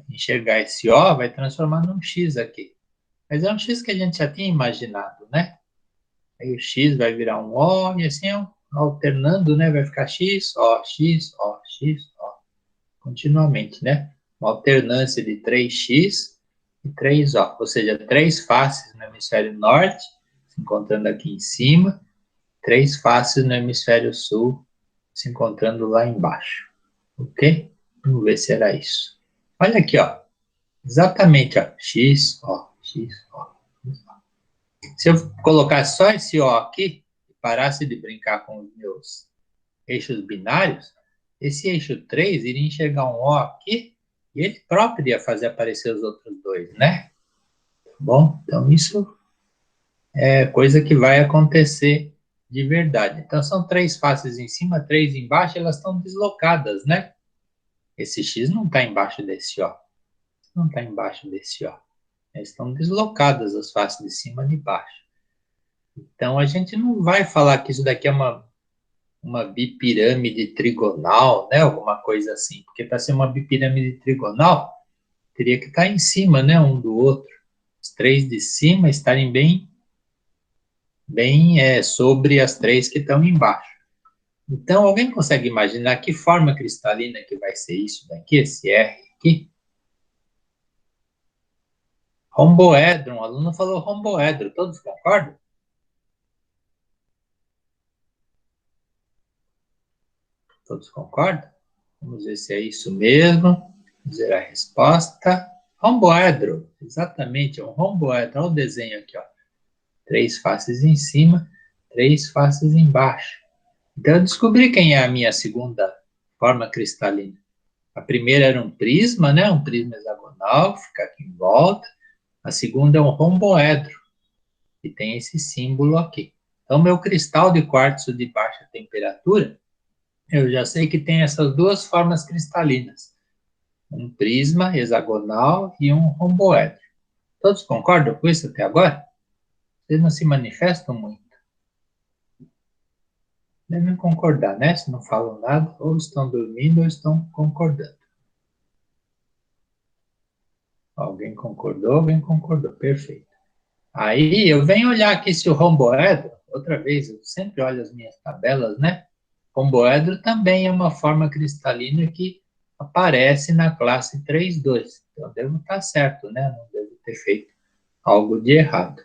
enxergar esse O, vai transformar num X aqui. Mas é um X que a gente já tinha imaginado, né? Aí o X vai virar um O, e assim, alternando, né? Vai ficar X, O, X, O, X, O. Continuamente, né? Uma alternância de 3x e 3O. Ou seja, 3 faces no hemisfério norte, se encontrando aqui em cima, 3 faces no hemisfério sul, se encontrando lá embaixo. Ok? Vamos ver se era isso. Olha aqui, ó. Exatamente, ó. X, O, X, O. Se eu colocasse só esse O aqui, e parasse de brincar com os meus eixos binários, esse eixo 3 iria enxergar um O aqui, e ele próprio ia fazer aparecer os outros dois, né? Bom, então isso é coisa que vai acontecer de verdade. Então, são 3 faces em cima, 3 embaixo, elas estão deslocadas, né? Esse X não está embaixo desse O. Não está embaixo desse O. Elas estão deslocadas as faces de cima e de baixo. Então, a gente não vai falar que isso daqui é uma bipirâmide trigonal, né? Alguma coisa assim. Porque para ser uma bipirâmide trigonal, teria que estar em cima, né? Um do outro. Os 3 de cima estarem bem sobre as 3 que estão embaixo. Então, alguém consegue imaginar que forma cristalina que vai ser isso daqui, esse R aqui? Romboedro, um aluno falou romboedro, todos concordam? Todos concordam? Vamos ver se é isso mesmo. Vamos ver a resposta. Romboedro, exatamente, é um romboedro. Olha o desenho aqui, ó. 3 faces em cima, 3 faces embaixo. Então, eu descobri quem é a minha segunda forma cristalina. A primeira era um prisma, né? Um prisma hexagonal, que fica aqui em volta. A segunda é um romboedro, que tem esse símbolo aqui. Então, meu cristal de quartzo de baixa temperatura, eu já sei que tem essas duas formas cristalinas. Um prisma hexagonal e um romboedro. Todos concordam com isso até agora? Vocês não se manifestam muito. Devem concordar, né? Se não falam nada, ou estão dormindo ou estão concordando. Alguém concordou, perfeito. Aí eu venho olhar aqui se o romboedro, outra vez, eu sempre olho as minhas tabelas, né? Romboedro também é uma forma cristalina que aparece na classe 3.2. Então, eu devo estar certo, né? Não devo ter feito algo de errado.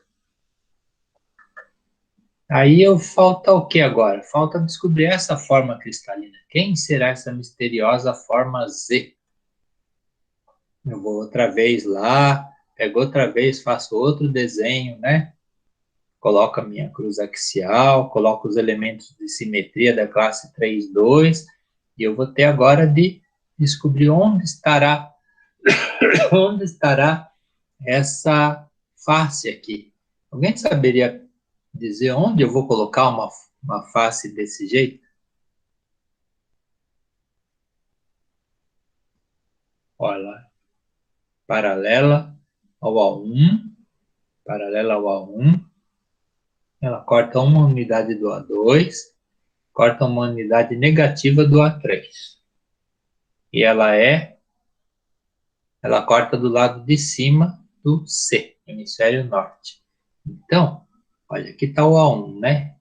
Aí falta o que agora? Falta descobrir essa forma cristalina. Quem será essa misteriosa forma Z? Eu vou outra vez lá, pego outra vez, faço outro desenho, né? Coloco a minha cruz axial, coloco os elementos de simetria da classe 3.2, e eu vou ter agora de descobrir onde estará essa face aqui. Alguém saberia dizer onde eu vou colocar uma face desse jeito? Olha lá, paralela ao A1, paralela ao A1, ela corta uma unidade do A2, corta uma unidade negativa do A3. E ela corta do lado de cima do C, hemisfério norte. Então, olha, aqui está o A1, né?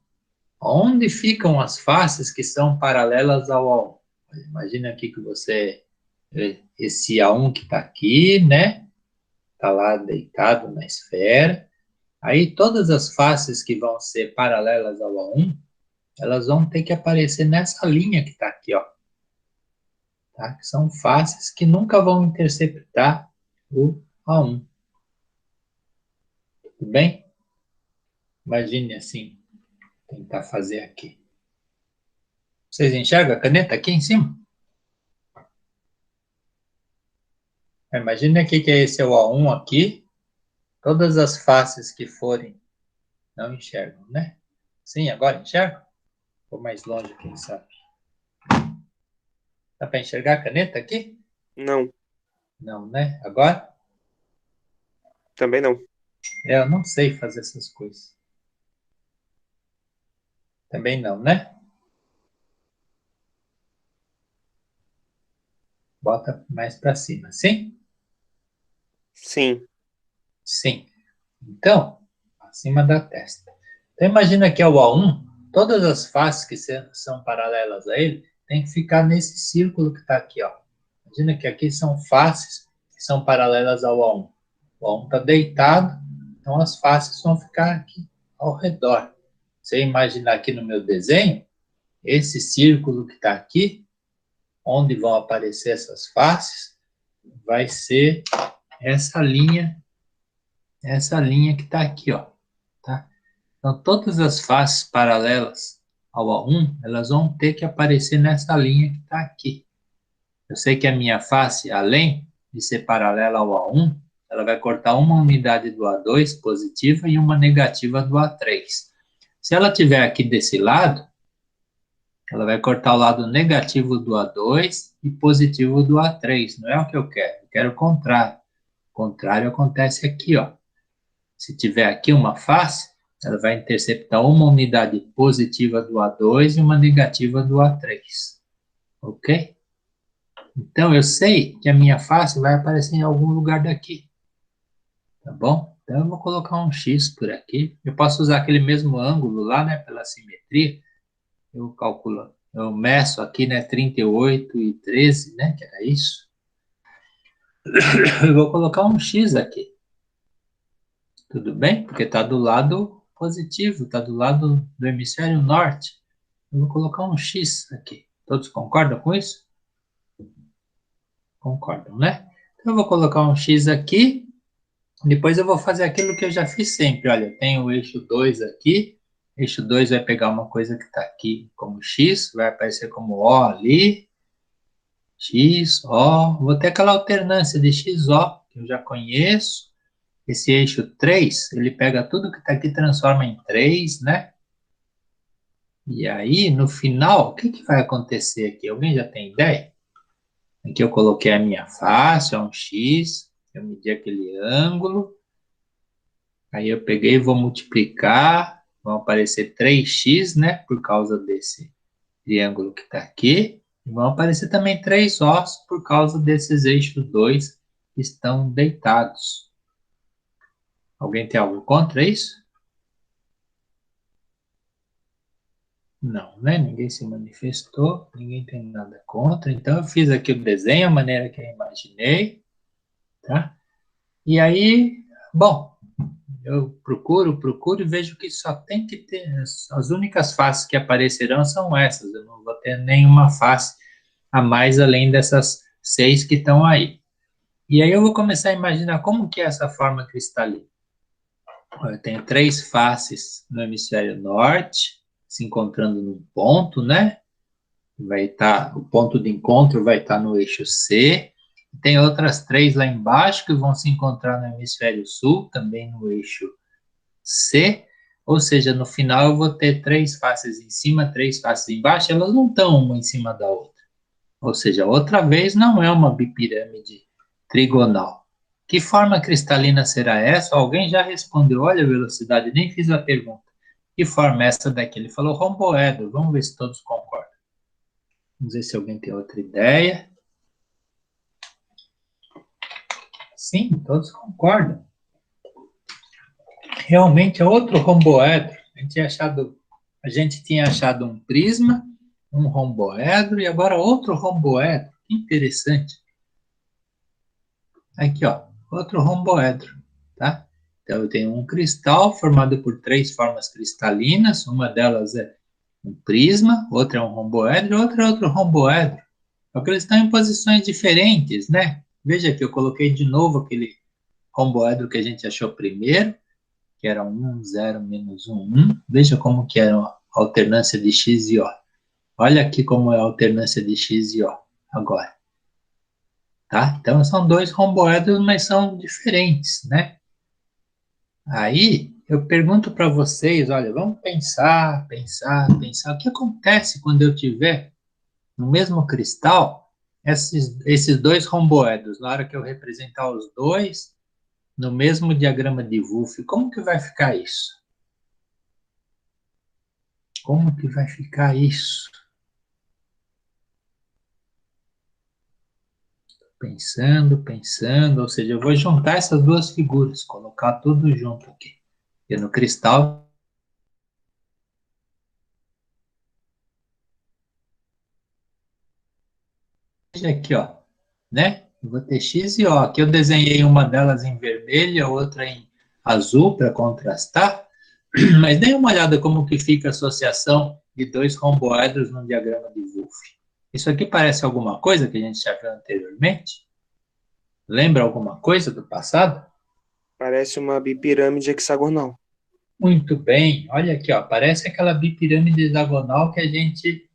Onde ficam as faces que são paralelas ao A1? Imagina aqui que esse A1 que está aqui, né? Está lá deitado na esfera. Aí todas as faces que vão ser paralelas ao A1, elas vão ter que aparecer nessa linha que está aqui, ó. Tá? Que são faces que nunca vão interceptar o A1. Tudo bem? Imagine assim, tentar fazer aqui. Vocês enxergam a caneta aqui em cima? Imagine aqui que esse é o A1 aqui. Todas as faces que forem, não enxergam, né? Sim, agora enxergam? Vou mais longe, quem sabe. Dá para enxergar a caneta aqui? Não. Não, né? Agora? Também não. Eu não sei fazer essas coisas. Também não, né? Bota mais para cima, sim? Sim. Sim. Então, acima da testa. Então, imagina que é o A1, todas as faces que são paralelas a ele, tem que ficar nesse círculo que está aqui, ó. Imagina que aqui são faces que são paralelas ao A1. O A1 está deitado, então as faces vão ficar aqui ao redor. Você imaginar aqui no meu desenho, esse círculo que está aqui, onde vão aparecer essas faces, vai ser essa linha que está aqui, ó. Tá? Então, todas as faces paralelas ao A1, elas vão ter que aparecer nessa linha que está aqui. Eu sei que a minha face, além de ser paralela ao A1, ela vai cortar uma unidade do A2 positiva e uma negativa do A3. Se ela estiver aqui desse lado, ela vai cortar o lado negativo do A2 e positivo do A3. Não é o que eu quero. Eu quero o contrário. O contrário acontece aqui, ó. Se tiver aqui uma face, ela vai interceptar uma unidade positiva do A2 e uma negativa do A3. Ok? Então, eu sei que a minha face vai aparecer em algum lugar daqui. Tá bom? Então, eu vou colocar um X por aqui. Eu posso usar aquele mesmo ângulo lá, né, pela simetria. Eu calculo, eu meço aqui, né, 38 e 13, né, que era isso. Eu vou colocar um X aqui. Tudo bem? Porque está do lado positivo, está do lado do hemisfério norte. Eu vou colocar um X aqui. Todos concordam com isso? Concordam, né? Então, eu vou colocar um X aqui. Depois eu vou fazer aquilo que eu já fiz sempre. Olha, eu tenho o eixo 2 aqui. O eixo 2 vai pegar uma coisa que está aqui como X, vai aparecer como O ali. X, O. Vou ter aquela alternância de X, O, que eu já conheço. esse eixo 3, ele pega tudo que está aqui e transforma em 3, né? E aí, no final, o que, que vai acontecer aqui? Alguém já tem ideia? Aqui eu coloquei a minha face, é um X, eu medi aquele ângulo, aí eu peguei e vou multiplicar, vão aparecer 3x, né? Por causa desse triângulo que está aqui. E vão aparecer também 3 ossos por causa desses eixos 2 que estão deitados. Alguém tem algo contra isso? Não, né? Ninguém se manifestou, ninguém tem nada contra. Então, eu fiz aqui o desenho, a maneira que eu imaginei, tá? E aí, bom, eu procuro e vejo que só tem que ter, as únicas faces que aparecerão são essas. Eu não vou ter nenhuma face a mais além dessas 6 que estão aí. E aí eu vou começar a imaginar como que é essa forma cristalina. Eu tenho 3 faces no hemisfério norte, se encontrando num ponto, né? O ponto de encontro vai estar no eixo C. Tem outras 3 lá embaixo que vão se encontrar no hemisfério sul, também no eixo C. Ou seja, no final eu vou ter 3 faces em cima, 3 faces embaixo, elas não estão uma em cima da outra. Ou seja, outra vez não é uma bipirâmide trigonal. Que forma cristalina será essa? Alguém já respondeu, olha a velocidade, nem fiz a pergunta. Que forma é essa daqui? Ele falou romboedro, vamos ver se todos concordam. Vamos ver se alguém tem outra ideia. Sim, todos concordam. Realmente é outro romboedro. A gente tinha achado um prisma, um romboedro e agora outro romboedro. Que interessante. Aqui, ó, outro romboedro, tá? Então, eu tenho um cristal formado por 3 formas cristalinas, uma delas é um prisma, outra é um romboedro, outra é outro romboedro. Só que eles estão em posições diferentes, né? Veja que eu coloquei de novo aquele romboedro que a gente achou primeiro, que era 1, 0, menos 1, 1. Veja como que era a alternância de x e o. Olha aqui como é a alternância de x e o agora. Tá? Então, são 2 romboedros, mas são diferentes, né? Aí, eu pergunto para vocês, olha, vamos pensar. O que acontece quando eu tiver no mesmo cristal esses 2 romboedros? Na hora que eu representar os dois no mesmo diagrama de Wolff, como que vai ficar isso? Como que vai ficar isso? Pensando, ou seja, eu vou juntar essas 2 figuras, colocar tudo junto aqui. E no cristal, veja aqui, ó, né? Eu vou ter X e O. Aqui eu desenhei uma delas em vermelho, a outra em azul para contrastar, mas dê uma olhada como que fica a associação de 2 romboedros no diagrama de Wolff. Isso aqui parece alguma coisa que a gente já viu anteriormente? Lembra alguma coisa do passado? Parece uma bipirâmide hexagonal. Muito bem, olha aqui, ó, parece aquela bipirâmide hexagonal que a gente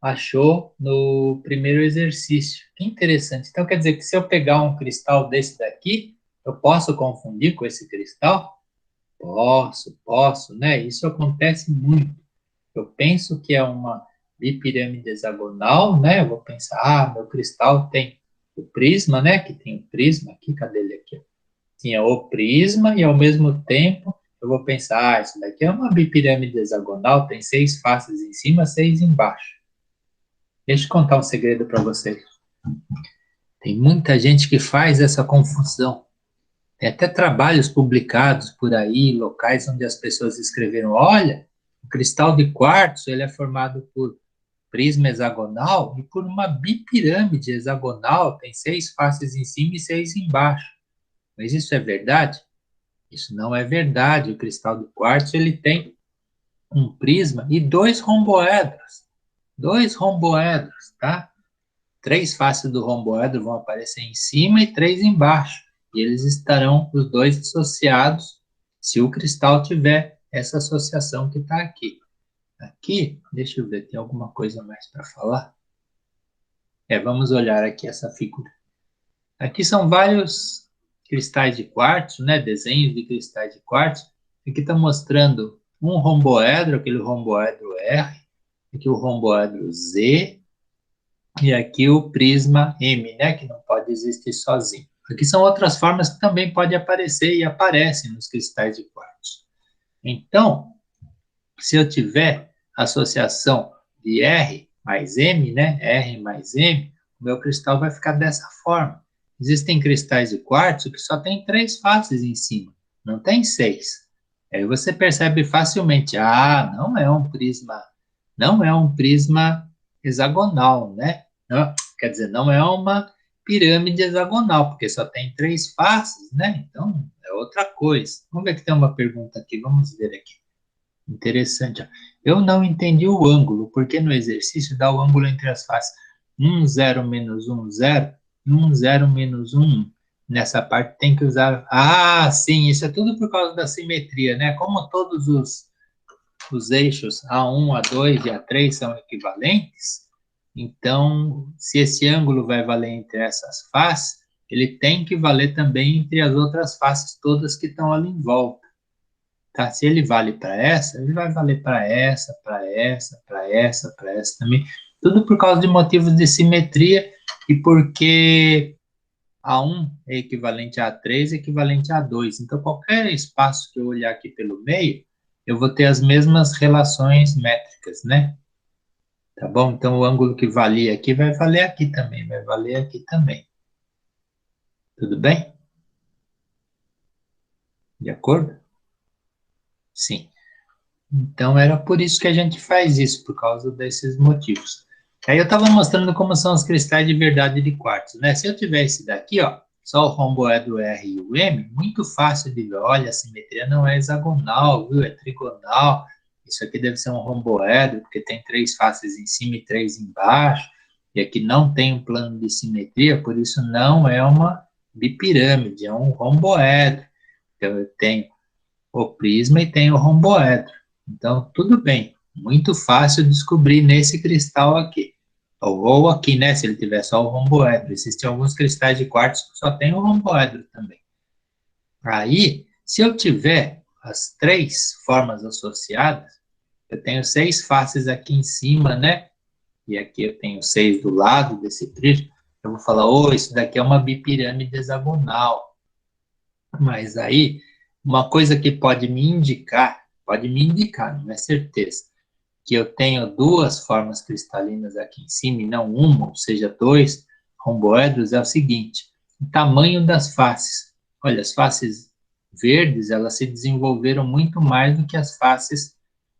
achou no primeiro exercício. Que interessante. Então, quer dizer que se eu pegar um cristal desse daqui, eu posso confundir com esse cristal? Posso, né? Isso acontece muito. Eu penso que é uma bipirâmide hexagonal, né? Eu vou pensar, meu cristal tem o prisma, né? Que tem o prisma aqui, cadê ele aqui? Tinha o prisma e, ao mesmo tempo, eu vou pensar, isso daqui é uma bipirâmide hexagonal, tem 6 faces em cima, 6 embaixo. Deixa eu contar um segredo para vocês. Tem muita gente que faz essa confusão. Tem até trabalhos publicados por aí, locais onde as pessoas escreveram, olha, o cristal de quartzo ele é formado por prisma hexagonal e por uma bipirâmide hexagonal, tem 6 faces em cima e 6 embaixo. Mas isso é verdade? Isso não é verdade. O cristal de quartzo ele tem um prisma e 2 romboedros. 2 romboedros, tá? 3 faces do romboedro vão aparecer em cima e 3 embaixo. E eles estarão os dois associados se o cristal tiver essa associação que está aqui. Aqui, deixa eu ver, tem alguma coisa mais para falar? Vamos olhar aqui essa figura. Aqui são vários cristais de quartzo, né? Desenhos de cristais de quartzo. Aqui está mostrando um romboedro, aquele romboedro R, aqui o romboedro Z, e aqui o prisma M, né? Que não pode existir sozinho. Aqui são outras formas que também podem aparecer e aparecem nos cristais de quartzo. Então, se eu tiver associação de R mais M, né? R mais M, o meu cristal vai ficar dessa forma. Existem cristais de quartzo que só tem 3 faces em cima, não tem 6. Aí você percebe facilmente, não é um prisma hexagonal, né? Não, quer dizer, não é uma pirâmide hexagonal, porque só tem 3 faces, né? Então, é outra coisa. Vamos ver que tem uma pergunta aqui, vamos ver aqui. Interessante. Ó. Eu não entendi o ângulo, porque no exercício dá o ângulo entre as faces 1, 0, menos 1, 0, 1, 0, menos 1. Nessa parte tem que usar... sim, isso é tudo por causa da simetria, né? Como todos os eixos A1, A2 e A3 são equivalentes, então, se esse ângulo vai valer entre essas faces, ele tem que valer também entre as outras faces todas que estão ali em volta. Tá? Se ele vale para essa, ele vai valer para essa, para essa, para essa, para essa também. Tudo por causa de motivos de simetria e porque A1 é equivalente a A3 é equivalente a A2. Então, qualquer espaço que eu olhar aqui pelo meio, eu vou ter as mesmas relações métricas, né? Tá bom? Então, o ângulo que valia aqui vai valer aqui também, vai valer aqui também. Tudo bem? De acordo? Sim. Então, era por isso que a gente faz isso, por causa desses motivos. Aí eu estava mostrando como são os cristais de verdade de quartzo, né? Se eu tiver esse daqui, ó, só o romboedro R e o M, muito fácil de ver. Olha, a simetria não é hexagonal, viu? É trigonal. Isso aqui deve ser um romboedro, porque tem 3 faces em cima e 3 embaixo. E aqui não tem um plano de simetria, por isso não é uma bipirâmide, é um romboedro. Então, eu tenho o prisma e tenho o romboedro. Então, tudo bem. Muito fácil descobrir nesse cristal aqui. Ou aqui, né? Se ele tiver só o romboedro. Existem alguns cristais de quartzo que só tem o romboedro também. Aí, se eu tiver as 3 formas associadas, eu tenho 6 faces aqui em cima, né? E aqui eu tenho 6 do lado desse prisma. Eu vou falar, isso daqui é uma bipirâmide hexagonal. Mas aí, uma coisa que pode me indicar, não é certeza, que eu tenho 2 formas cristalinas aqui em cima e não uma, ou seja, 2 romboedros, é o seguinte, o tamanho das faces. Olha, as faces verdes, elas se desenvolveram muito mais do que as faces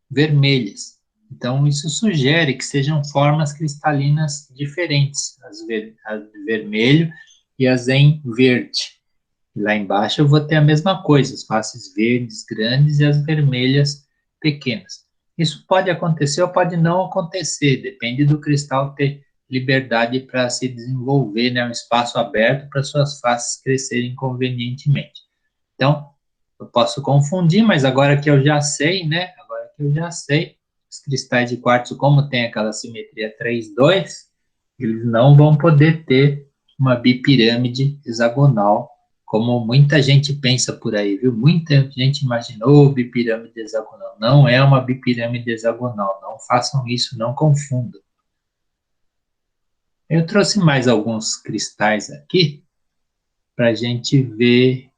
vermelhas. Então, isso sugere que sejam formas cristalinas diferentes, as de vermelho e as em verde. E lá embaixo eu vou ter a mesma coisa, as faces verdes grandes e as vermelhas pequenas. Isso pode acontecer ou pode não acontecer, depende do cristal ter liberdade para se desenvolver, né, um espaço aberto para suas faces crescerem convenientemente. Então, eu posso confundir, mas agora que eu já sei, né, os cristais de quartzo, como tem aquela simetria 3-2, eles não vão poder ter uma bipirâmide hexagonal, como muita gente pensa por aí, viu? Muita gente imaginou bipirâmide hexagonal. Não é uma bipirâmide hexagonal. Não façam isso, não confundam. Eu trouxe mais alguns cristais aqui para a gente ver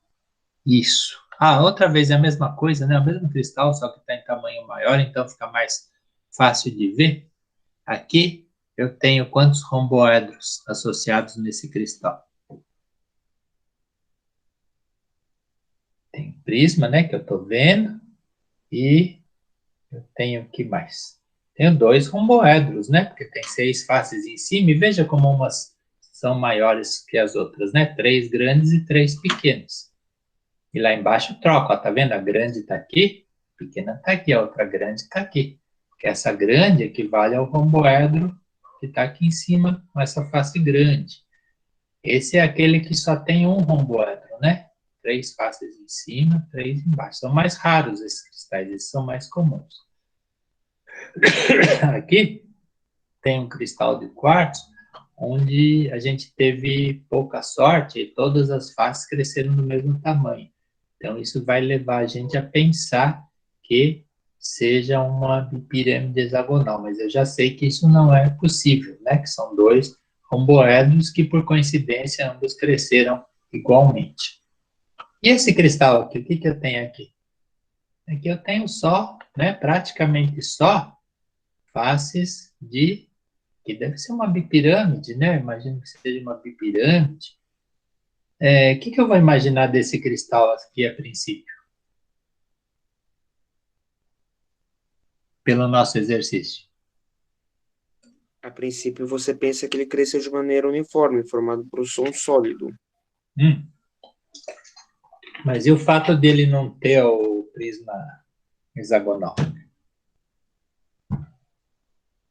isso. Outra vez é a mesma coisa, né? O mesmo cristal, só que está em tamanho maior, então fica mais fácil de ver. Aqui eu tenho quantos romboedros associados nesse cristal? Tem prisma, né, que eu estou vendo, e eu tenho o que mais? Tenho 2 romboedros, né, porque tem 6 faces em cima, e veja como umas são maiores que as outras, né, 3 grandes e 3 pequenas. E lá embaixo troca, ó, tá vendo? A grande está aqui, a pequena está aqui, a outra grande está aqui. Porque essa grande equivale ao romboedro que está aqui em cima com essa face grande. Esse é aquele que só tem um romboedro, né? 3 faces em cima, 3 embaixo. São mais raros esses cristais, esses são mais comuns. Aqui tem um cristal de quartzo onde a gente teve pouca sorte e todas as faces cresceram do mesmo tamanho. Então, isso vai levar a gente a pensar que seja uma bipirâmide hexagonal, mas eu já sei que isso não é possível, né? Que são dois romboédros que, por coincidência, ambos cresceram igualmente. E esse cristal aqui, o que que eu tenho aqui? Aqui eu tenho só, né, praticamente só, faces de, que deve ser uma bipirâmide, né? Eu imagino que seja uma bipirâmide. O que que eu vou imaginar desse cristal aqui a princípio? Pelo nosso exercício. A princípio, você pensa que ele cresceu de maneira uniforme, formado por um som sólido. Mas e o fato dele não ter o prisma hexagonal?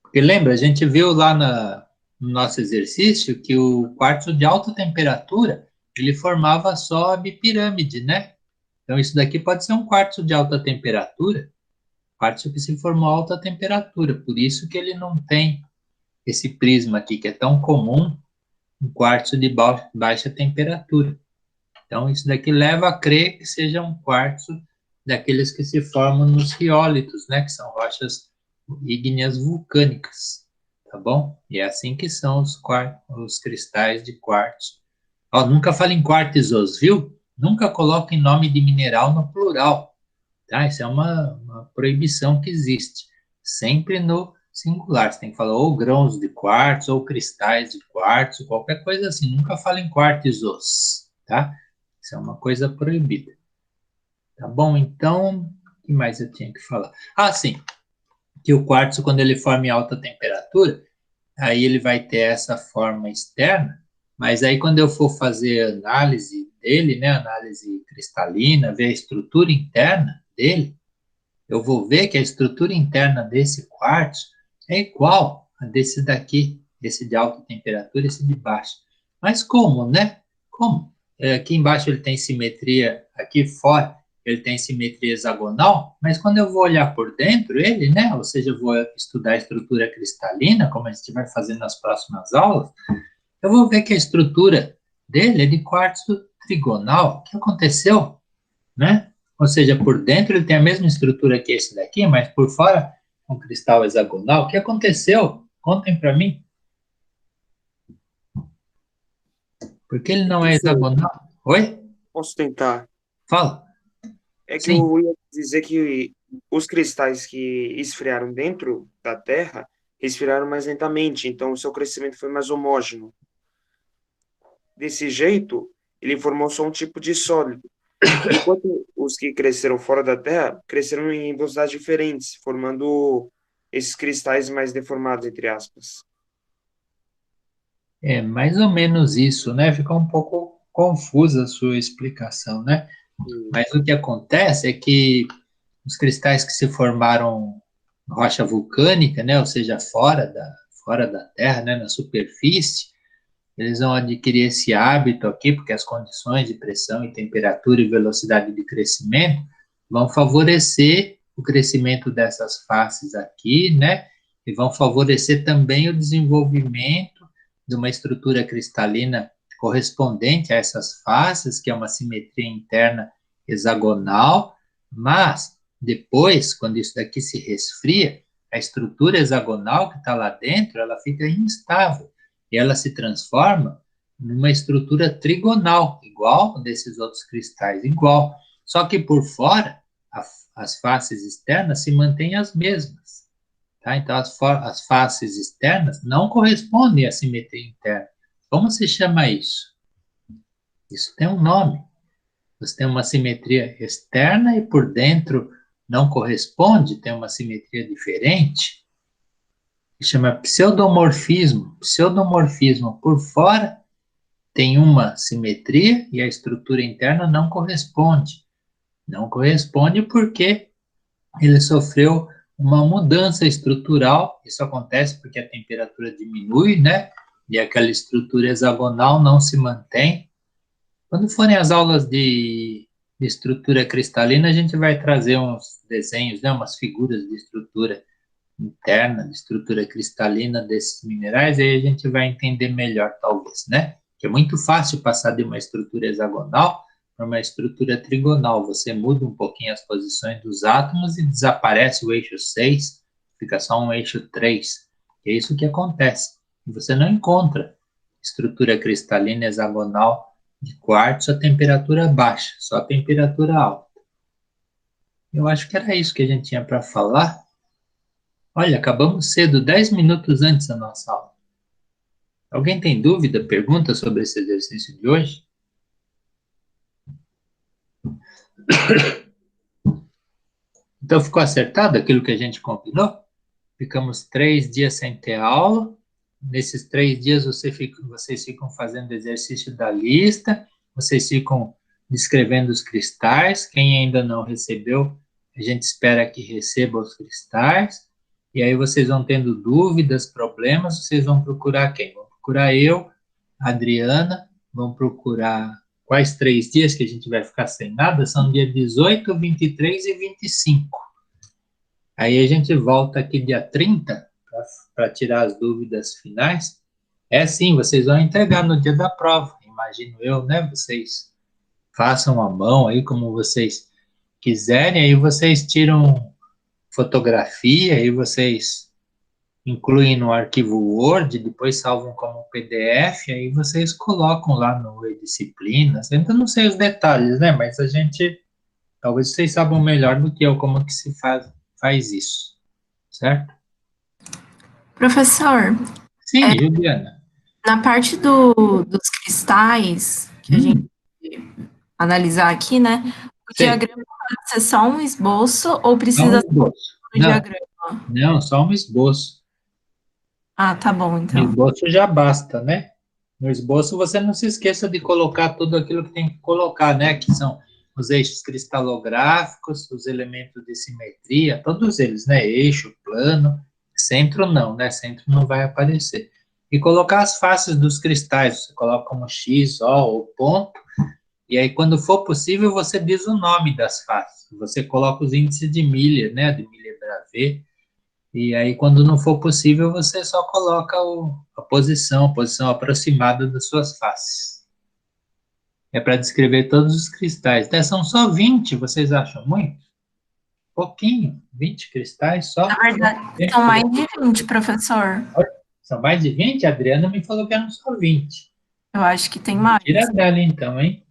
Porque lembra, a gente viu lá no nosso exercício que o quartzo de alta temperatura, ele formava só a bipirâmide, né? Então isso daqui pode ser um quartzo de alta temperatura, quartzo que se formou a alta temperatura, por isso que ele não tem esse prisma aqui, que é tão comum, um quartzo de baixa temperatura. Então, isso daqui leva a crer que seja um quartzo daqueles que se formam nos riólitos, né? Que são rochas ígneas vulcânicas, tá bom? E é assim que são os cristais de quartzo. Ó, nunca fale em quartzos, viu? Nunca coloque nome de mineral no plural, tá? Isso é uma proibição que existe. Sempre no singular. Você tem que falar ou grãos de quartzo, ou cristais de quartzo, qualquer coisa assim. Nunca fale em quartzos, tá? Isso é uma coisa proibida. Tá bom? Então, o que mais eu tinha que falar? Ah, sim. Que o quartzo, quando ele forma em alta temperatura, aí ele vai ter essa forma externa, mas aí quando eu for fazer análise dele, né, análise cristalina, ver a estrutura interna dele, eu vou ver que a estrutura interna desse quartzo é igual a desse daqui, esse de alta temperatura, esse de baixo. Mas como, né? Como? Aqui embaixo ele tem simetria, aqui fora ele tem simetria hexagonal, mas quando eu vou olhar por dentro ele, né? Ou seja, eu vou estudar a estrutura cristalina, como a gente vai fazer nas próximas aulas, eu vou ver que a estrutura dele é de quartzo trigonal. O que aconteceu, né? Ou seja, por dentro ele tem a mesma estrutura que esse daqui, mas por fora um cristal hexagonal. O que aconteceu? Contem para mim. Por que ele não é Professor, hexagonal? Oi? posso tentar? Fala. É que Sim. eu ia dizer que os cristais que esfriaram dentro da Terra esfriaram mais lentamente, então o seu crescimento foi mais homógeno. Desse jeito, ele formou só um tipo de sólido, enquanto os que cresceram fora da Terra cresceram em velocidades diferentes, formando esses cristais mais deformados, entre aspas. É mais ou menos isso, né? Ficou um pouco confusa a sua explicação, né? Hum. Mas o que acontece é que os cristais que se formaram em rocha vulcânica, né? Ou seja, fora da Terra, né? Na superfície, eles vão adquirir esse hábito aqui, porque as condições de pressão e temperatura e velocidade de crescimento vão favorecer o crescimento dessas faces aqui, né? E vão favorecer também o desenvolvimento de uma estrutura cristalina correspondente a essas faces, que é uma simetria interna hexagonal, mas depois, quando isso daqui se resfria, a estrutura hexagonal que está lá dentro, ela fica instável e ela se transforma numa estrutura trigonal, igual desses outros cristais, igual. Só que por fora, as faces externas se mantêm as mesmas. Tá? Então, as faces externas não correspondem à simetria interna. Como se chama isso? Isso tem um nome. Você tem uma simetria externa e por dentro não corresponde, tem uma simetria diferente. Chama pseudomorfismo. Pseudomorfismo por fora tem uma simetria e a estrutura interna não corresponde. Não corresponde porque ele sofreu uma mudança estrutural. Isso acontece porque a temperatura diminui, né? E aquela estrutura hexagonal não se mantém. Quando forem as aulas de estrutura cristalina, a gente vai trazer uns desenhos, né? Umas figuras de estrutura interna, de estrutura cristalina desses minerais, aí a gente vai entender melhor, talvez, né? Que é muito fácil passar de uma estrutura hexagonal para uma estrutura trigonal. Você muda um pouquinho as posições dos átomos e desaparece o eixo 6, fica só um eixo 3. É isso que acontece. E você não encontra estrutura cristalina hexagonal de quartzo a temperatura baixa, só a temperatura alta. Eu acho que era isso que a gente tinha para falar. Olha, acabamos cedo, 10 minutos antes da nossa aula. Alguém tem dúvida, pergunta sobre esse exercício de hoje? Então ficou acertado aquilo que a gente combinou? Ficamos 3 dias sem ter aula. Nesses 3 dias vocês ficam fazendo exercício da lista, vocês ficam descrevendo os cristais. Quem ainda não recebeu, a gente espera que receba os cristais. E aí vocês vão tendo dúvidas, problemas, vocês vão procurar quem? Vão procurar eu, a Adriana, vão procurar quais 3 dias que a gente vai ficar sem nada? São dia 18, 23 e 25. Aí a gente volta aqui dia 30 para tirar as dúvidas finais. É sim, vocês vão entregar no dia da prova, imagino eu, né? Vocês façam a mão aí como vocês quiserem, aí vocês tiram fotografia, aí vocês incluem no arquivo Word, depois salvam como PDF, aí vocês colocam lá no E-Disciplinas. Eu ainda não sei os detalhes, né? Mas a gente, talvez vocês saibam melhor do que eu como que se faz isso, certo? Professor, Sim, Juliana. na parte dos cristais, que a gente analisar aqui, né? O Sei. diagrama pode ser só um esboço ou Só um precisa ser esboço. um Não, diagrama? não, só um esboço. Ah, tá bom, No então. esboço já basta, né? No esboço você não se esqueça de colocar tudo aquilo que tem que colocar, né? Que são os eixos cristalográficos, os elementos de simetria, todos eles, né? Eixo, plano, centro não, né? Centro não vai aparecer. E colocar as faces dos cristais, você coloca como X, O ou ponto, e aí quando for possível você diz o nome das faces. Você coloca os índices de Miller, né? De Miller-Bravais. E aí, quando não for possível, você só coloca a posição aproximada das suas faces. É para descrever todos os cristais. Né? São só 20, vocês acham muito? Pouquinho, 20 cristais só. Na verdade, são mais de 20, professor. São mais de 20? A Adriana me falou que eram só 20. Eu acho que tem mais. Tira dela então, hein?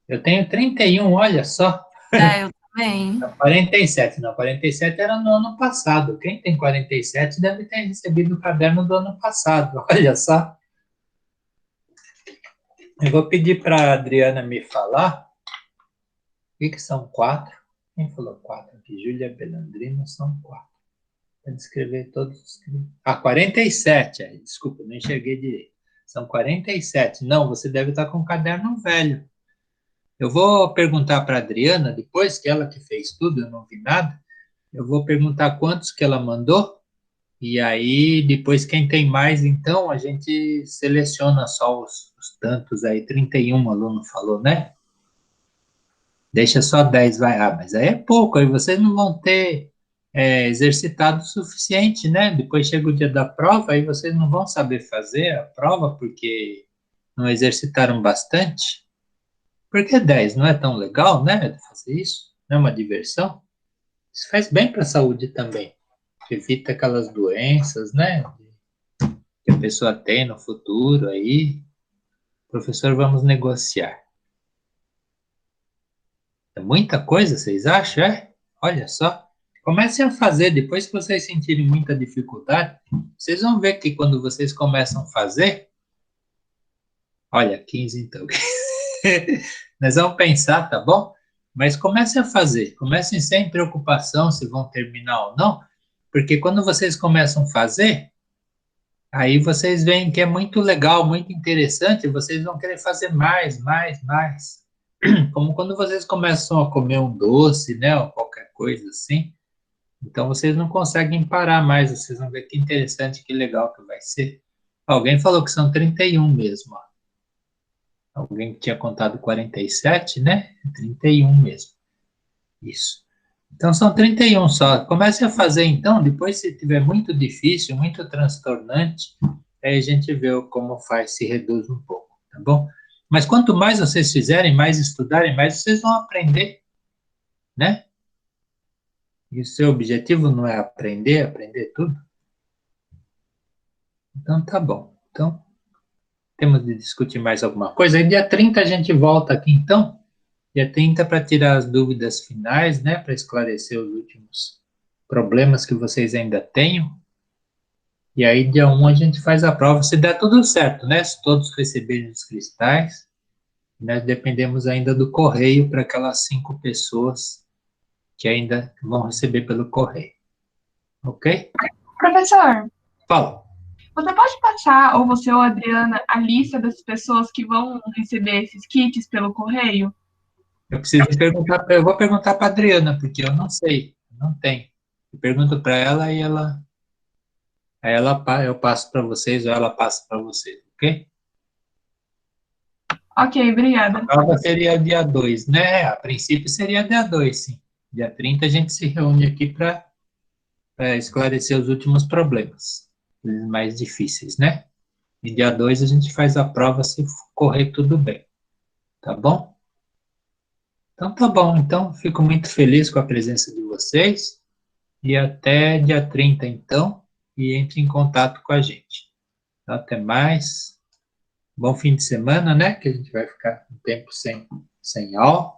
Eu tenho 31, olha só. É, eu também. 47, não, 47 era no ano passado. Quem tem 47 deve ter recebido o caderno do ano passado, olha só. Eu vou pedir para a Adriana me falar o que são 4. Quem falou 4 aqui? Júlia Belandrino são 4. Para descrever todos os... 47, desculpa, não enxerguei direito. São 47. Não, você deve estar com um caderno velho. Eu vou perguntar para a Adriana, depois que ela que fez tudo, eu não vi nada, eu vou perguntar quantos que ela mandou, e aí depois quem tem mais, então, a gente seleciona só os tantos aí, 31 aluno falou, né? Deixa só 10, vai. Ah, mas aí é pouco, aí vocês não vão ter exercitado o suficiente, né? Depois chega o dia da prova, aí vocês não vão saber fazer a prova, porque não exercitaram bastante. Porque 10 não é tão legal, né? Fazer isso, não é uma diversão. Isso faz bem para a saúde também. Evita aquelas doenças, né? Que a pessoa tem no futuro aí. Professor, vamos negociar. É muita coisa, vocês acham? É? Olha só. Comecem a fazer, depois que vocês sentirem muita dificuldade, vocês vão ver que quando vocês começam a fazer... Olha, 15 então. Nós vamos pensar, tá bom? Mas comecem a fazer. Comecem sem preocupação se vão terminar ou não, porque quando vocês começam a fazer, aí vocês veem que é muito legal, muito interessante, vocês vão querer fazer mais, mais, mais. Como quando vocês começam a comer um doce, né, ou qualquer coisa assim, então vocês não conseguem parar mais, vocês vão ver que interessante, que legal que vai ser. Alguém falou que são 31 mesmo, ó. Alguém que tinha contado 47, né? 31 mesmo. Isso. Então, são 31 só. Comece a fazer, então, depois, se tiver muito difícil, muito transtornante, aí a gente vê como faz, se reduz um pouco, tá bom? Mas quanto mais vocês fizerem, mais estudarem, mais vocês vão aprender, né? E o seu objetivo não é aprender tudo? Então, tá bom. Então, temos de discutir mais alguma coisa. Aí, dia 30 a gente volta aqui, então. Dia 30 para tirar as dúvidas finais, né? Para esclarecer os últimos problemas que vocês ainda tenham. E aí, dia 1 a gente faz a prova. Se der tudo certo, né? Se todos receberem os cristais, nós dependemos ainda do correio para aquelas 5 pessoas que ainda vão receber pelo correio. Ok? Professor, Fala. você pode passar, ou você ou a Adriana, a lista das pessoas que vão receber esses kits pelo correio? Eu preciso perguntar, eu vou perguntar para a Adriana, porque eu não sei, não tenho. Eu pergunto para ela e eu passo para vocês ou ela passa para vocês, ok? Ok, obrigada. A prova seria dia 2, né? A princípio seria dia 2, sim. Dia 30 a gente se reúne aqui para esclarecer os últimos problemas, os mais difíceis, né? E dia 2 a gente faz a prova se correr tudo bem, tá bom? Então tá bom, então fico muito feliz com a presença de vocês e até dia 30 então, e entre em contato com a gente. Até mais. Bom fim de semana, né? Que a gente vai ficar um tempo sem aula.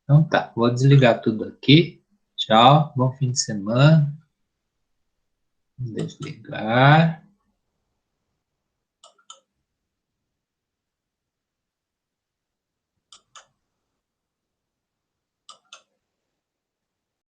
Então tá, vou desligar tudo aqui. Tchau, bom fim de semana. Desligar.